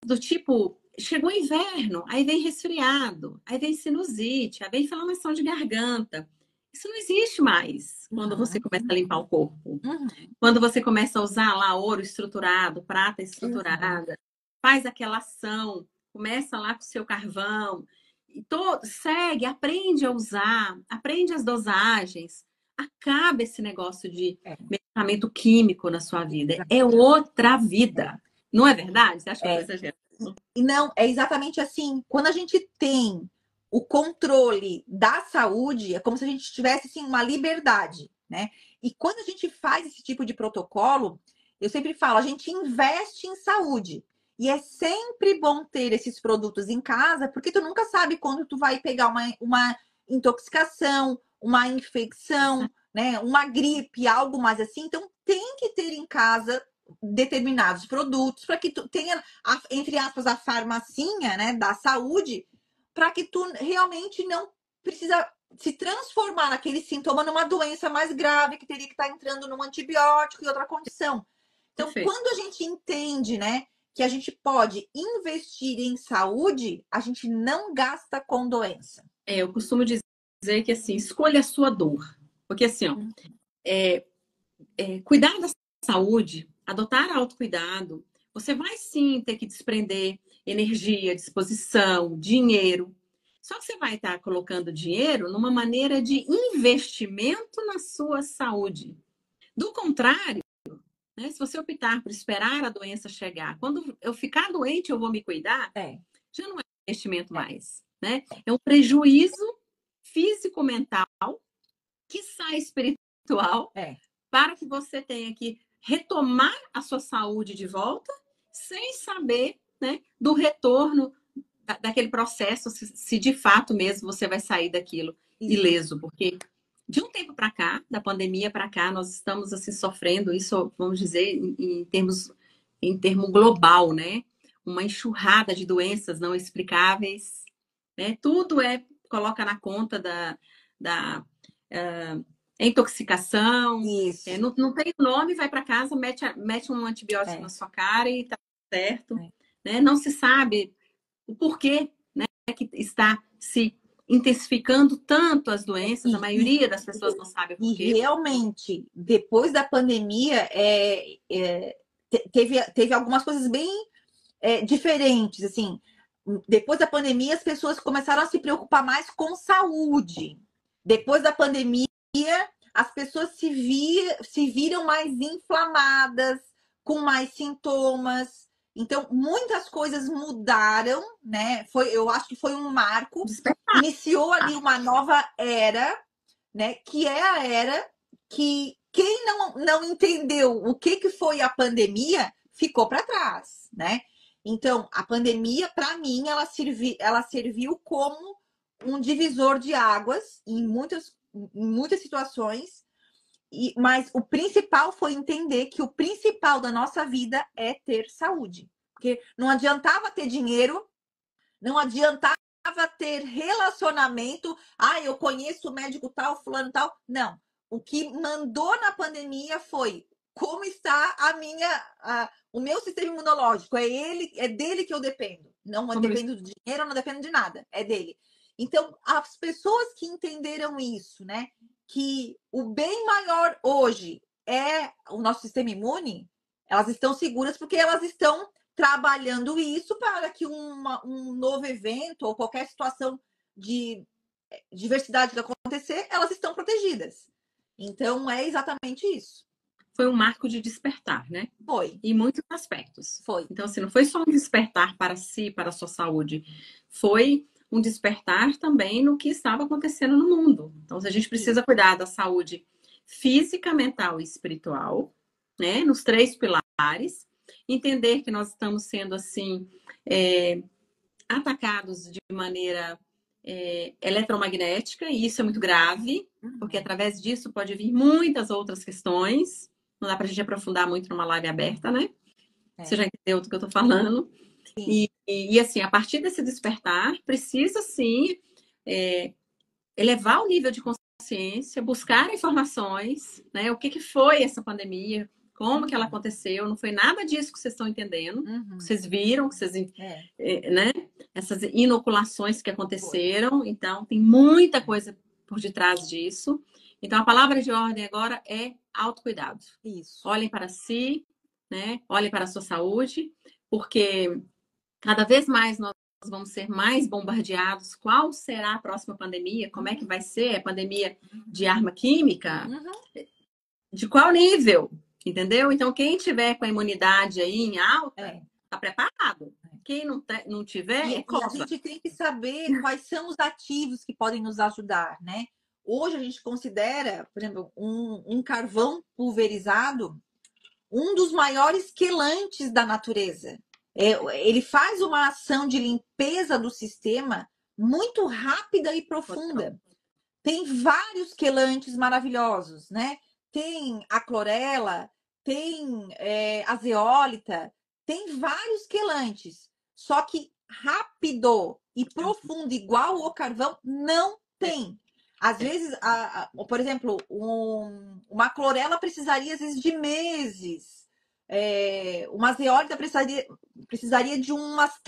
do tipo, chegou inverno, aí vem resfriado, aí vem sinusite, aí vem inflamação de garganta. Isso não existe mais quando você começa a limpar o corpo. Uhum. Quando você começa a usar lá ouro estruturado, prata Uhum. estruturada, faz aquela ação, começa lá com o seu carvão, e segue, aprende a usar, aprende as dosagens, acaba esse negócio de medicamento químico na sua vida. É outra vida. Não é verdade? Você acha que eu tô exagerando? E não, é exatamente assim. Quando a gente tem o controle da saúde, é como se a gente tivesse assim, uma liberdade, né? E quando a gente faz esse tipo de protocolo, eu sempre falo, a gente investe em saúde. E é sempre bom ter esses produtos em casa, porque tu nunca sabe quando tu vai pegar uma intoxicação, uma infecção, né? Uma gripe, algo mais assim. Então, tem que ter em casa determinados produtos para que tu tenha, entre aspas, a farmacinha, né, da saúde, para que tu realmente não precisa se transformar naquele sintoma numa doença mais grave, que teria que estar entrando num antibiótico e outra condição. Então, Perfeito. quando a gente entende, né, que a gente pode investir em saúde, a gente não gasta com doença. Eu costumo dizer que assim, escolha a sua dor. Porque assim, ó, cuidar da saúde, adotar autocuidado, você vai sim ter que desprender energia, disposição, dinheiro. Só que você vai estar colocando dinheiro numa maneira de investimento na sua saúde. Do contrário, né, se você optar por esperar a doença chegar, quando eu ficar doente, eu vou me cuidar, já não é investimento mais. Né? É um prejuízo físico-mental, quiçá espiritual, para que você tenha que retomar a sua saúde de volta, sem saber, né, do retorno daquele processo, se de fato mesmo você vai sair daquilo ileso, porque de um tempo para cá, da pandemia para cá, nós estamos assim sofrendo isso, vamos dizer, em termo global, né? Uma enxurrada de doenças não explicáveis, né? Tudo coloca na conta da intoxicação. Não tem nome, vai para casa, mete um antibiótico na sua cara e tá certo. Né? Não se sabe o porquê, né, que está se intensificando tanto as doenças, a maioria das pessoas não sabe o porquê. E realmente, depois da pandemia, teve algumas coisas bem diferentes, assim. Depois da pandemia, as pessoas começaram a se preocupar mais com saúde. Depois da pandemia, as pessoas se viram mais inflamadas, com mais sintomas. Então, muitas coisas mudaram, né? Eu acho que foi um marco. Iniciou ali uma nova era, né? Que é a era que quem não entendeu o que foi a pandemia ficou para trás, né? Então, a pandemia, para mim, ela serviu como um divisor de águas em muitas situações, mas o principal foi entender que o principal da nossa vida é ter saúde. Porque não adiantava ter dinheiro, não adiantava ter relacionamento. Eu conheço o médico tal, fulano tal. Não. O que mandou na pandemia foi como está o meu sistema imunológico. É dele que eu dependo. Não dependo do dinheiro, não dependo de nada. É dele. Então, as pessoas que entenderam isso, né? Que o bem maior hoje é o nosso sistema imune, elas estão seguras porque elas estão trabalhando isso para que um novo evento ou qualquer situação de diversidade que acontecer, elas estão protegidas. Então, é exatamente isso. Foi um marco de despertar, né? Foi. Em muitos aspectos. Foi. Então, assim, não foi só um despertar para si, para a sua saúde. Foi um despertar também no que estava acontecendo no mundo. Então, a gente precisa cuidar da saúde física, mental e espiritual, né? Nos 3 pilares. Entender que nós estamos sendo, assim, atacados de maneira eletromagnética, e isso é muito grave, porque através disso pode vir muitas outras questões. Não dá para a gente aprofundar muito numa live aberta, né? Você já entendeu do que eu estou falando. E assim, a partir desse despertar, precisa sim elevar o nível de consciência consciência, buscar informações, né? O que que foi essa pandemia, como que ela aconteceu, não foi nada disso que vocês estão entendendo, que vocês viram, que vocês, né? Essas inoculações que aconteceram, então tem muita coisa por detrás disso. Então a palavra de ordem agora é autocuidado. Isso. Olhem para si, né? Olhem para a sua saúde, porque cada vez mais nós vamos ser mais bombardeados. Qual será a próxima pandemia? Como é que vai ser? É pandemia de arma química? De qual nível? Entendeu? Então, quem tiver com a imunidade aí em alta, está preparado. Quem não tiver, e a gente tem que saber quais são os ativos que podem nos ajudar, né? Hoje a gente considera, por exemplo, um carvão pulverizado um dos maiores quelantes da natureza. Ele faz uma ação de limpeza do sistema muito rápida e profunda. Tem vários quelantes maravilhosos, né? Tem a clorela, tem a zeólita, tem vários quelantes. Só que rápido e profundo, igual o carvão, não tem. Às vezes, por exemplo, uma clorela precisaria, às vezes, de meses. Uma zeólita precisaria de uns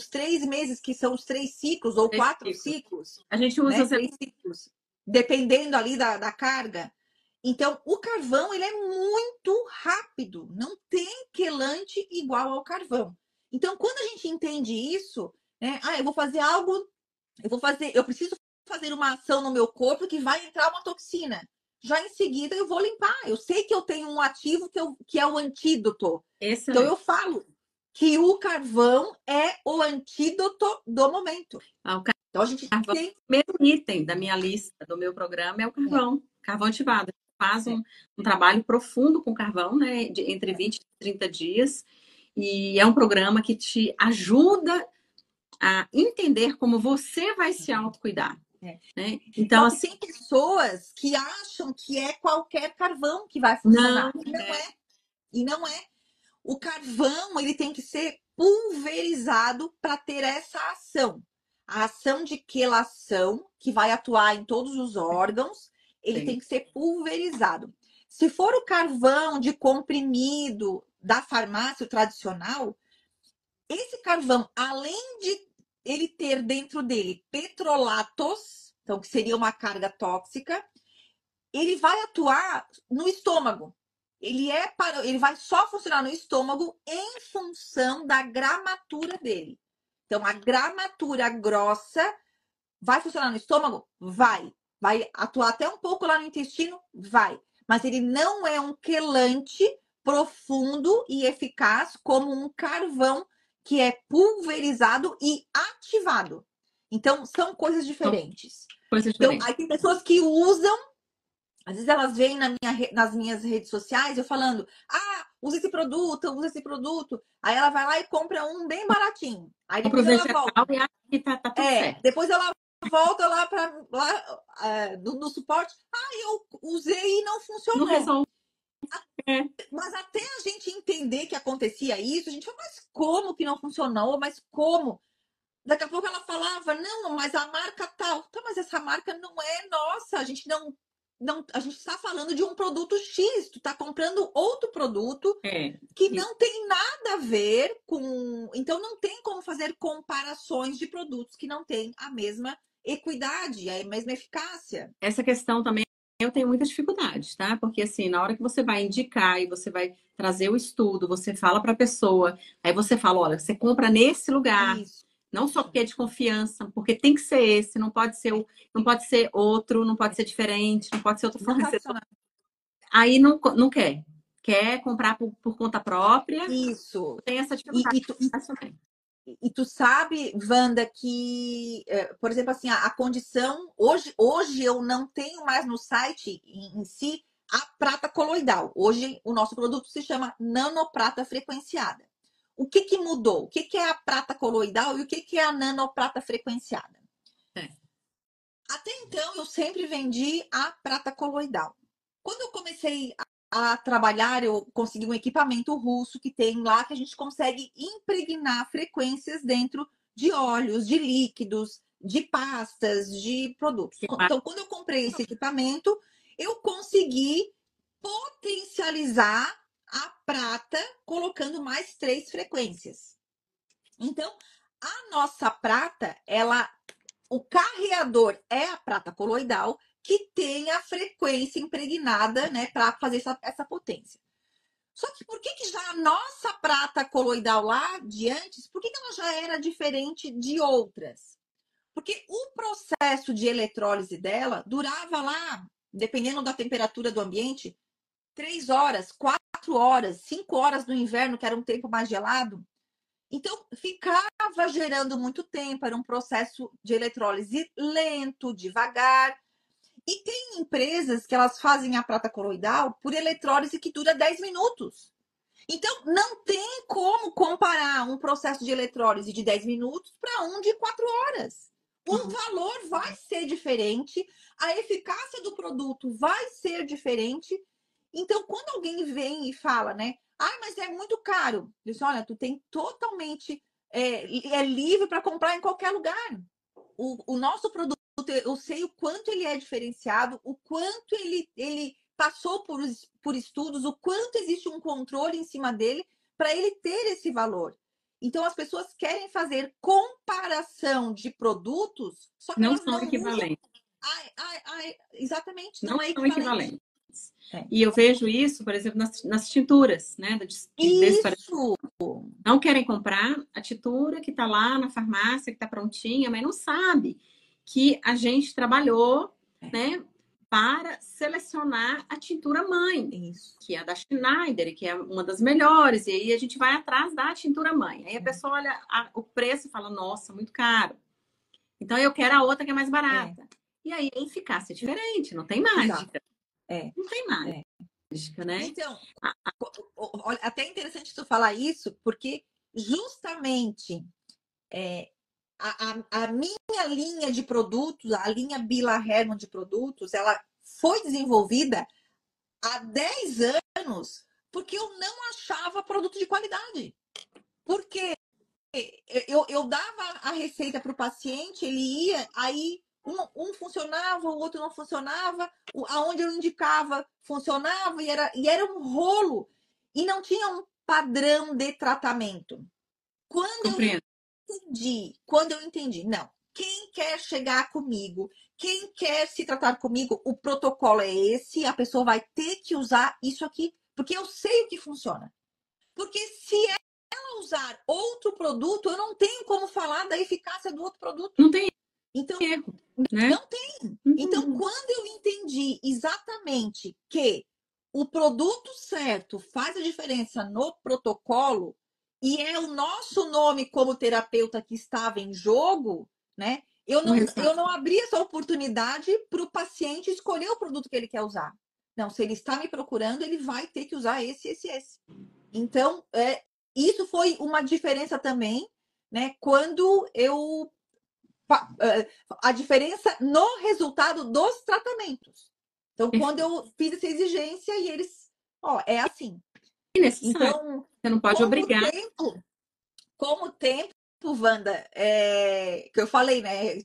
3 meses, que são os 3 ciclos, ou 4 ciclos. A gente usa 3 ciclos, dependendo ali da carga. Então, o carvão, ele é muito rápido. Não tem quelante igual ao carvão. Então, quando a gente entende isso, né? Eu vou fazer algo, eu preciso fazer uma ação no meu corpo que vai entrar uma toxina. Já em seguida eu vou limpar. Eu sei que eu tenho um ativo que é o antídoto. Excelente. Então eu falo que o carvão é o antídoto do momento. Então a gente tem... O primeiro item da minha lista, do meu programa, é o carvão. Carvão ativado. Faz um trabalho profundo com carvão, né? Entre 20 e 30 dias. E é um programa que te ajuda a entender como você vai se autocuidar. Né? Então, assim, tem pessoas que acham que é qualquer carvão que vai funcionar. E não é. O carvão, ele tem que ser pulverizado para ter essa ação. A ação de quelação, que vai atuar em todos os órgãos, ele tem que ser pulverizado. Se for o carvão de comprimido da farmácia tradicional, esse carvão, além de ele ter dentro dele petrolatos, então que seria uma carga tóxica, ele vai atuar no estômago. Ele vai só funcionar no estômago em função da gramatura dele. Então, a gramatura grossa vai funcionar no estômago? Vai. Vai atuar até um pouco lá no intestino? Vai. Mas ele não é um quelante profundo e eficaz como um carvão que é pulverizado e ativado. Então, são coisas diferentes. Então, aí tem pessoas que usam, às vezes elas veem nas minhas redes sociais, eu falando, usa esse produto. Aí ela vai lá e compra um bem baratinho. Aí depois ela volta. E tá tudo certo. Depois ela volta lá no suporte. Eu usei e não funcionou. Não resolve. Mas até a gente entender que acontecia isso, a gente fala, mas como que não funcionou? Mas como? Daqui a pouco ela falava, não, mas a marca tal. Tá, mas essa marca não é nossa. A gente a gente está falando de um produto X. Tu está comprando outro produto que não tem nada a ver com... Então, não tem como fazer comparações de produtos que não têm a mesma equidade, a mesma eficácia. Essa questão também eu tenho muita dificuldade, tá? Porque assim, na hora que você vai indicar e você vai trazer o estudo, você fala para a pessoa, aí você fala, olha, você compra nesse lugar. Isso. Não só porque é de confiança, porque tem que ser esse, não pode ser outro, não pode ser diferente, não pode ser outro fornecedor. Aí não quer. Quer comprar por conta própria. Isso. Tem essa dificuldade. E tu sabe, Wanda, que, por exemplo, assim, a condição... Hoje eu não tenho mais no site em si a prata coloidal. Hoje o nosso produto se chama nanoprata frequenciada. O que mudou? O que é a prata coloidal e o que é a nanoprata frequenciada? Até então, eu sempre vendi a prata coloidal. Quando eu comecei a trabalhar, eu consegui um equipamento russo que tem lá, que a gente consegue impregnar frequências dentro de óleos, de líquidos, de pastas, de produtos. Então, quando eu comprei esse equipamento, eu consegui potencializar a prata colocando mais 3 frequências. Então, a nossa prata, o carreador é a prata coloidal que tem a frequência impregnada, né, para fazer essa potência. Só que por que já a nossa prata coloidal lá de antes, por que ela já era diferente de outras? Porque o processo de eletrólise dela durava lá, dependendo da temperatura do ambiente, 3 horas, 4 horas, 5 horas no inverno, que era um tempo mais gelado. Então, ficava gerando muito tempo, era um processo de eletrólise lento, devagar. E tem empresas que elas fazem a prata coloidal por eletrólise que dura 10 minutos. Então, não tem como comparar um processo de eletrólise de 10 minutos para um de 4 horas. O valor vai ser diferente, a eficácia do produto vai ser diferente. Então, quando alguém vem e fala, né? Ah, mas é muito caro. Eu disse, olha, tu tem totalmente... É livre para comprar em qualquer lugar. O nosso produto, eu sei o quanto ele é diferenciado, o quanto ele passou por estudos, o quanto existe um controle em cima dele para ele ter esse valor. Então, as pessoas querem fazer comparação de produtos, só que Não elas são não usam. equivalentes. Exatamente, Não não é são equivalente. equivalentes. E eu vejo isso, por exemplo, nas tinturas, né? Isso! Não querem comprar a tintura que está lá na farmácia, que está prontinha, mas não sabe que a gente trabalhou, né, para selecionar a tintura mãe, Isso. que é a da Schneider, que é uma das melhores, e aí a gente vai atrás da tintura mãe. Aí a pessoa olha o preço e fala, nossa, muito caro. Então eu quero a outra que é mais barata. E aí a eficácia é diferente, não tem mágica. Não tem mágica, né? Então, até interessante tu falar isso, porque justamente a minha linha de produtos, a linha Bila Hermann de produtos, ela foi desenvolvida há 10 anos porque eu não achava produto de qualidade. Porque eu dava a receita para o paciente, ele ia, aí um funcionava, o outro não funcionava, aonde eu indicava funcionava, e era um rolo, e não tinha um padrão de tratamento. Quando eu entendi, não, quem quer chegar comigo, quem quer se tratar comigo, o protocolo é esse, a pessoa vai ter que usar isso aqui, porque eu sei o que funciona. Porque se ela usar outro produto, eu não tenho como falar da eficácia do outro produto. Não tem então, erro, né? Não tem. Então, quando eu entendi exatamente que o produto certo faz a diferença no protocolo e é o nosso nome como terapeuta que estava em jogo, né? Eu não abri essa oportunidade para o paciente escolher o produto que ele quer usar. Não, se ele está me procurando, ele vai ter que usar esse. Então, isso foi uma diferença também, né? Quando a diferença no resultado dos tratamentos. Então, quando eu fiz essa exigência e eles, é assim. Então, você não pode obrigar. Como o tempo, Wanda, que eu falei, né?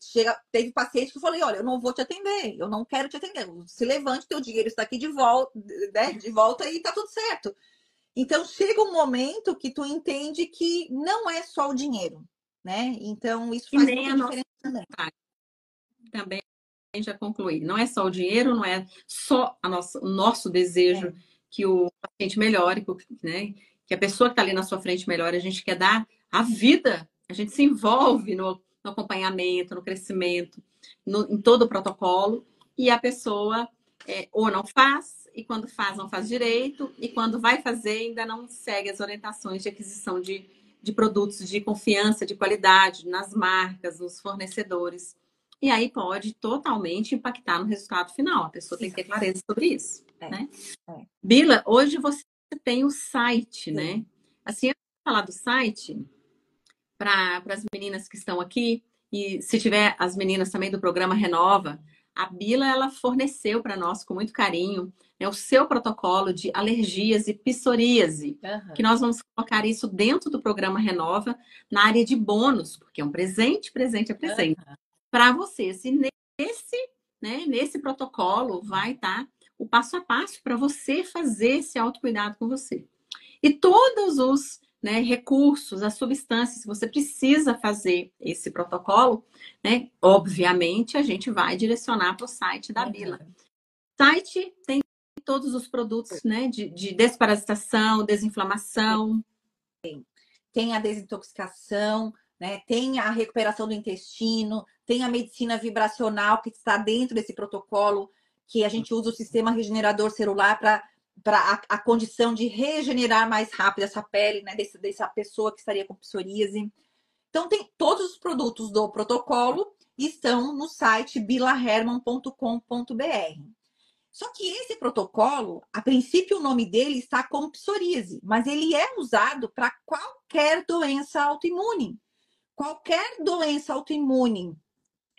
Teve paciente que eu falei, olha, eu não vou te atender, eu não quero te atender. Se levante, teu dinheiro está aqui de volta, né? De volta e tá tudo certo. Então, chega um momento que tu entende que não é só o dinheiro, né? Então, isso faz muita diferença também. Também já concluí. Não é só o dinheiro, não é só o nosso desejo que o paciente melhore, né? Que a pessoa que está ali na sua frente melhore. A gente quer dar a vida, a gente se envolve no acompanhamento, no crescimento, em todo o protocolo, e a pessoa ou não faz, e quando faz, não faz direito, e quando vai fazer, ainda não segue as orientações de aquisição de produtos de confiança, de qualidade, nas marcas, nos fornecedores. E aí pode totalmente impactar no resultado final. A pessoa tem que ter clareza sobre isso, né? Bila, hoje você tem o site, né? Assim, eu vou falar do site para as meninas que estão aqui, e se tiver as meninas também do programa Renova, a Bila, ela forneceu para nós com muito carinho, né, o seu protocolo de alergias e psoríase, que nós vamos colocar isso dentro do programa Renova, na área de bônus, porque é um presente, presente é presente. para vocês. E nesse protocolo vai estar o passo a passo para você fazer esse autocuidado com você. E todos os, né, recursos, as substâncias, se você precisa fazer esse protocolo, né, obviamente a gente vai direcionar para o site da Bila. O site tem todos os produtos, né, de desparasitação, desinflamação. Tem a desintoxicação, né? Tem a recuperação do intestino, tem a medicina vibracional que está dentro desse protocolo, que a gente usa o sistema regenerador celular para a condição de regenerar mais rápido essa pele, né? Dessa pessoa que estaria com psoríase. Então, tem todos os produtos do protocolo estão no site bilaherman.com.br. Só que esse protocolo, a princípio o nome dele está como psoríase, mas ele é usado para qualquer doença autoimune. Qualquer doença autoimune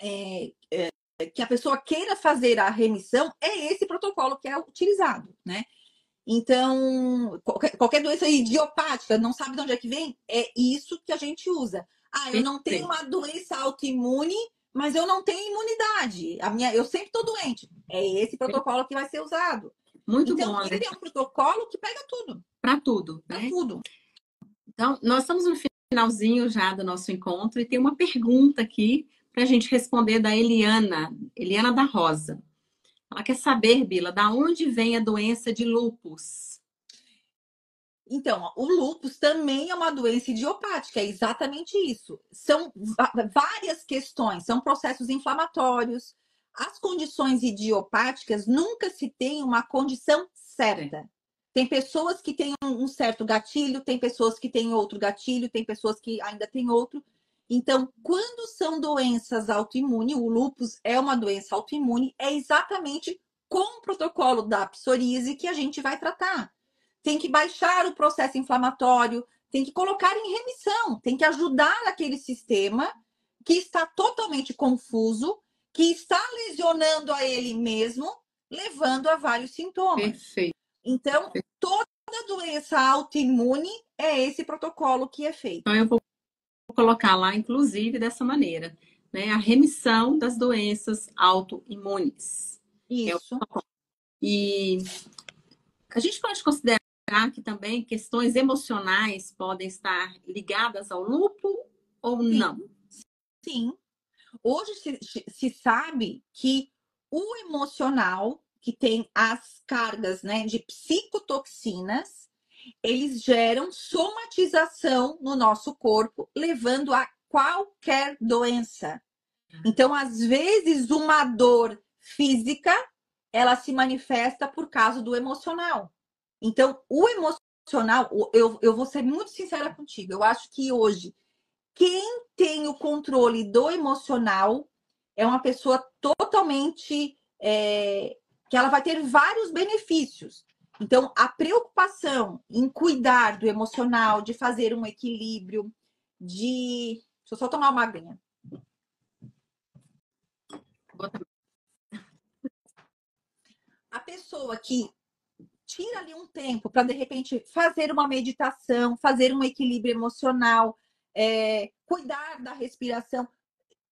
que a pessoa queira fazer a remissão, é esse protocolo que é utilizado, né? Então, qualquer doença idiopática, não sabe de onde é que vem? É isso que a gente usa. Ah, eu não tenho uma doença autoimune, mas eu não tenho imunidade. Eu sempre estou doente. É esse protocolo que vai ser usado. Muito então, bom, ele é um protocolo que pega tudo. Para tudo, Para né? tudo. Então, nós estamos no finalzinho já do nosso encontro e tem uma pergunta aqui para a gente responder da Eliana da Rosa. Ela quer saber, Bila, da onde vem a doença de lúpus? Então, o lúpus também é uma doença idiopática, é exatamente isso. São várias questões, são processos inflamatórios. As condições idiopáticas nunca se tem uma condição certa. Tem pessoas que têm um certo gatilho, tem pessoas que têm outro gatilho, tem pessoas que ainda têm outro. Então, quando são doenças autoimunes, o lúpus é uma doença autoimune, é exatamente com o protocolo da psoríase que a gente vai tratar. Tem que baixar o processo inflamatório, tem que colocar em remissão, tem que ajudar aquele sistema que está totalmente confuso, que está lesionando a ele mesmo, levando a vários sintomas. Perfeito. Então, toda doença autoimune é esse protocolo que é feito. Então, eu vou colocar lá, inclusive, dessa maneira, né? A remissão das doenças autoimunes. Isso. E a gente pode considerar que também questões emocionais podem estar ligadas ao lúpus ou Sim. não? Sim. Hoje se sabe que o emocional, que tem as cargas, né, de psicotoxinas, eles geram somatização no nosso corpo, levando a qualquer doença. Então, às vezes, uma dor física, ela se manifesta por causa do emocional. Então, o emocional, eu vou ser muito sincera contigo, eu acho que hoje, quem tem o controle do emocional é uma pessoa totalmente que ela vai ter vários benefícios. Então, a preocupação em cuidar do emocional, de fazer um equilíbrio, de. Deixa eu só tomar uma aguinha. A pessoa que tira ali um tempo para, de repente, fazer uma meditação, fazer um equilíbrio emocional, cuidar da respiração.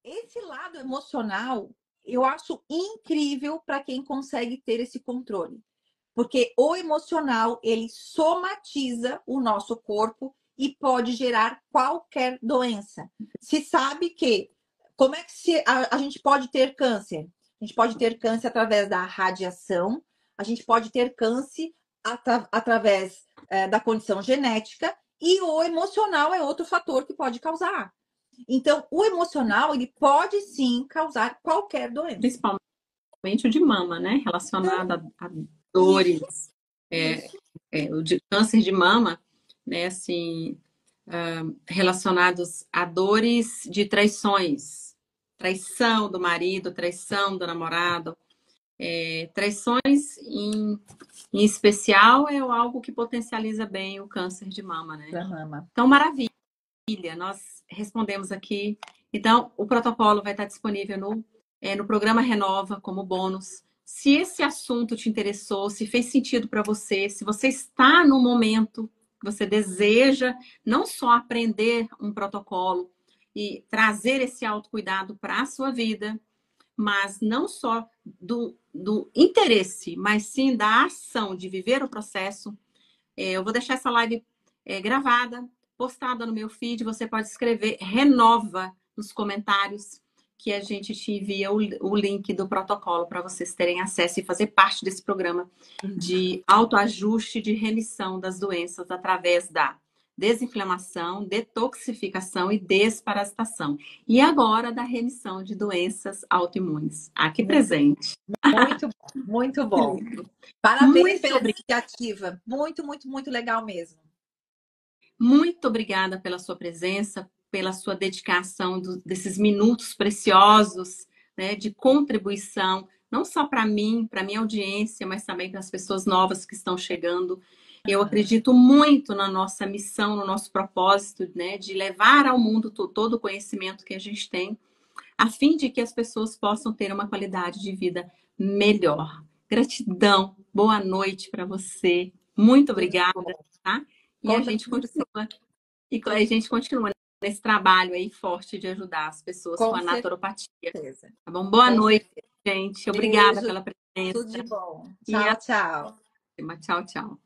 Esse lado emocional, eu acho incrível para quem consegue ter esse controle. Porque o emocional, ele somatiza o nosso corpo e pode gerar qualquer doença. Se sabe que, como é que a gente pode ter câncer? A gente pode ter câncer através da radiação, a gente pode ter câncer através da condição genética, e o emocional é outro fator que pode causar. Então, o emocional, ele pode sim causar qualquer doença. Principalmente o de mama, né? Relacionado a dores. O de câncer de mama, né? Assim, relacionados a dores de traições. Traição do marido, traição do namorado. Traições em especial é algo que potencializa bem o câncer de mama, né? Mama. Então, maravilha. Nós respondemos aqui. Então, o protocolo vai estar disponível no programa Renova como bônus. Se esse assunto te interessou, se fez sentido para você, se você está no momento que você deseja não só aprender um protocolo, e trazer esse autocuidado para a sua vida, mas não só do interesse, mas sim da ação de viver o processo. Eu vou deixar essa live gravada, postada no meu feed. Você pode escrever renova nos comentários que a gente te envia o link do protocolo para vocês terem acesso e fazer parte desse programa de autoajuste, de remissão das doenças através da desinflamação, detoxificação e desparasitação. E agora da remissão de doenças autoimunes. Aqui presente. Muito bom, muito bom. Parabéns pela iniciativa. Muito, muito, muito legal mesmo. Muito obrigada pela sua presença, pela sua dedicação desses minutos preciosos, né, de contribuição, não só para mim, para minha audiência, mas também para as pessoas novas que estão chegando. Eu acredito muito na nossa missão, no nosso propósito, né, de levar ao mundo todo o conhecimento que a gente tem, a fim de que as pessoas possam ter uma qualidade de vida melhor. Gratidão, boa noite para você. Muito obrigada, tá? E a gente continua nesse trabalho aí forte de ajudar as pessoas com a naturopatia. Tá bom? Boa noite, gente. Obrigada pela presença. Tudo de bom. Tchau, tchau. Tchau, tchau.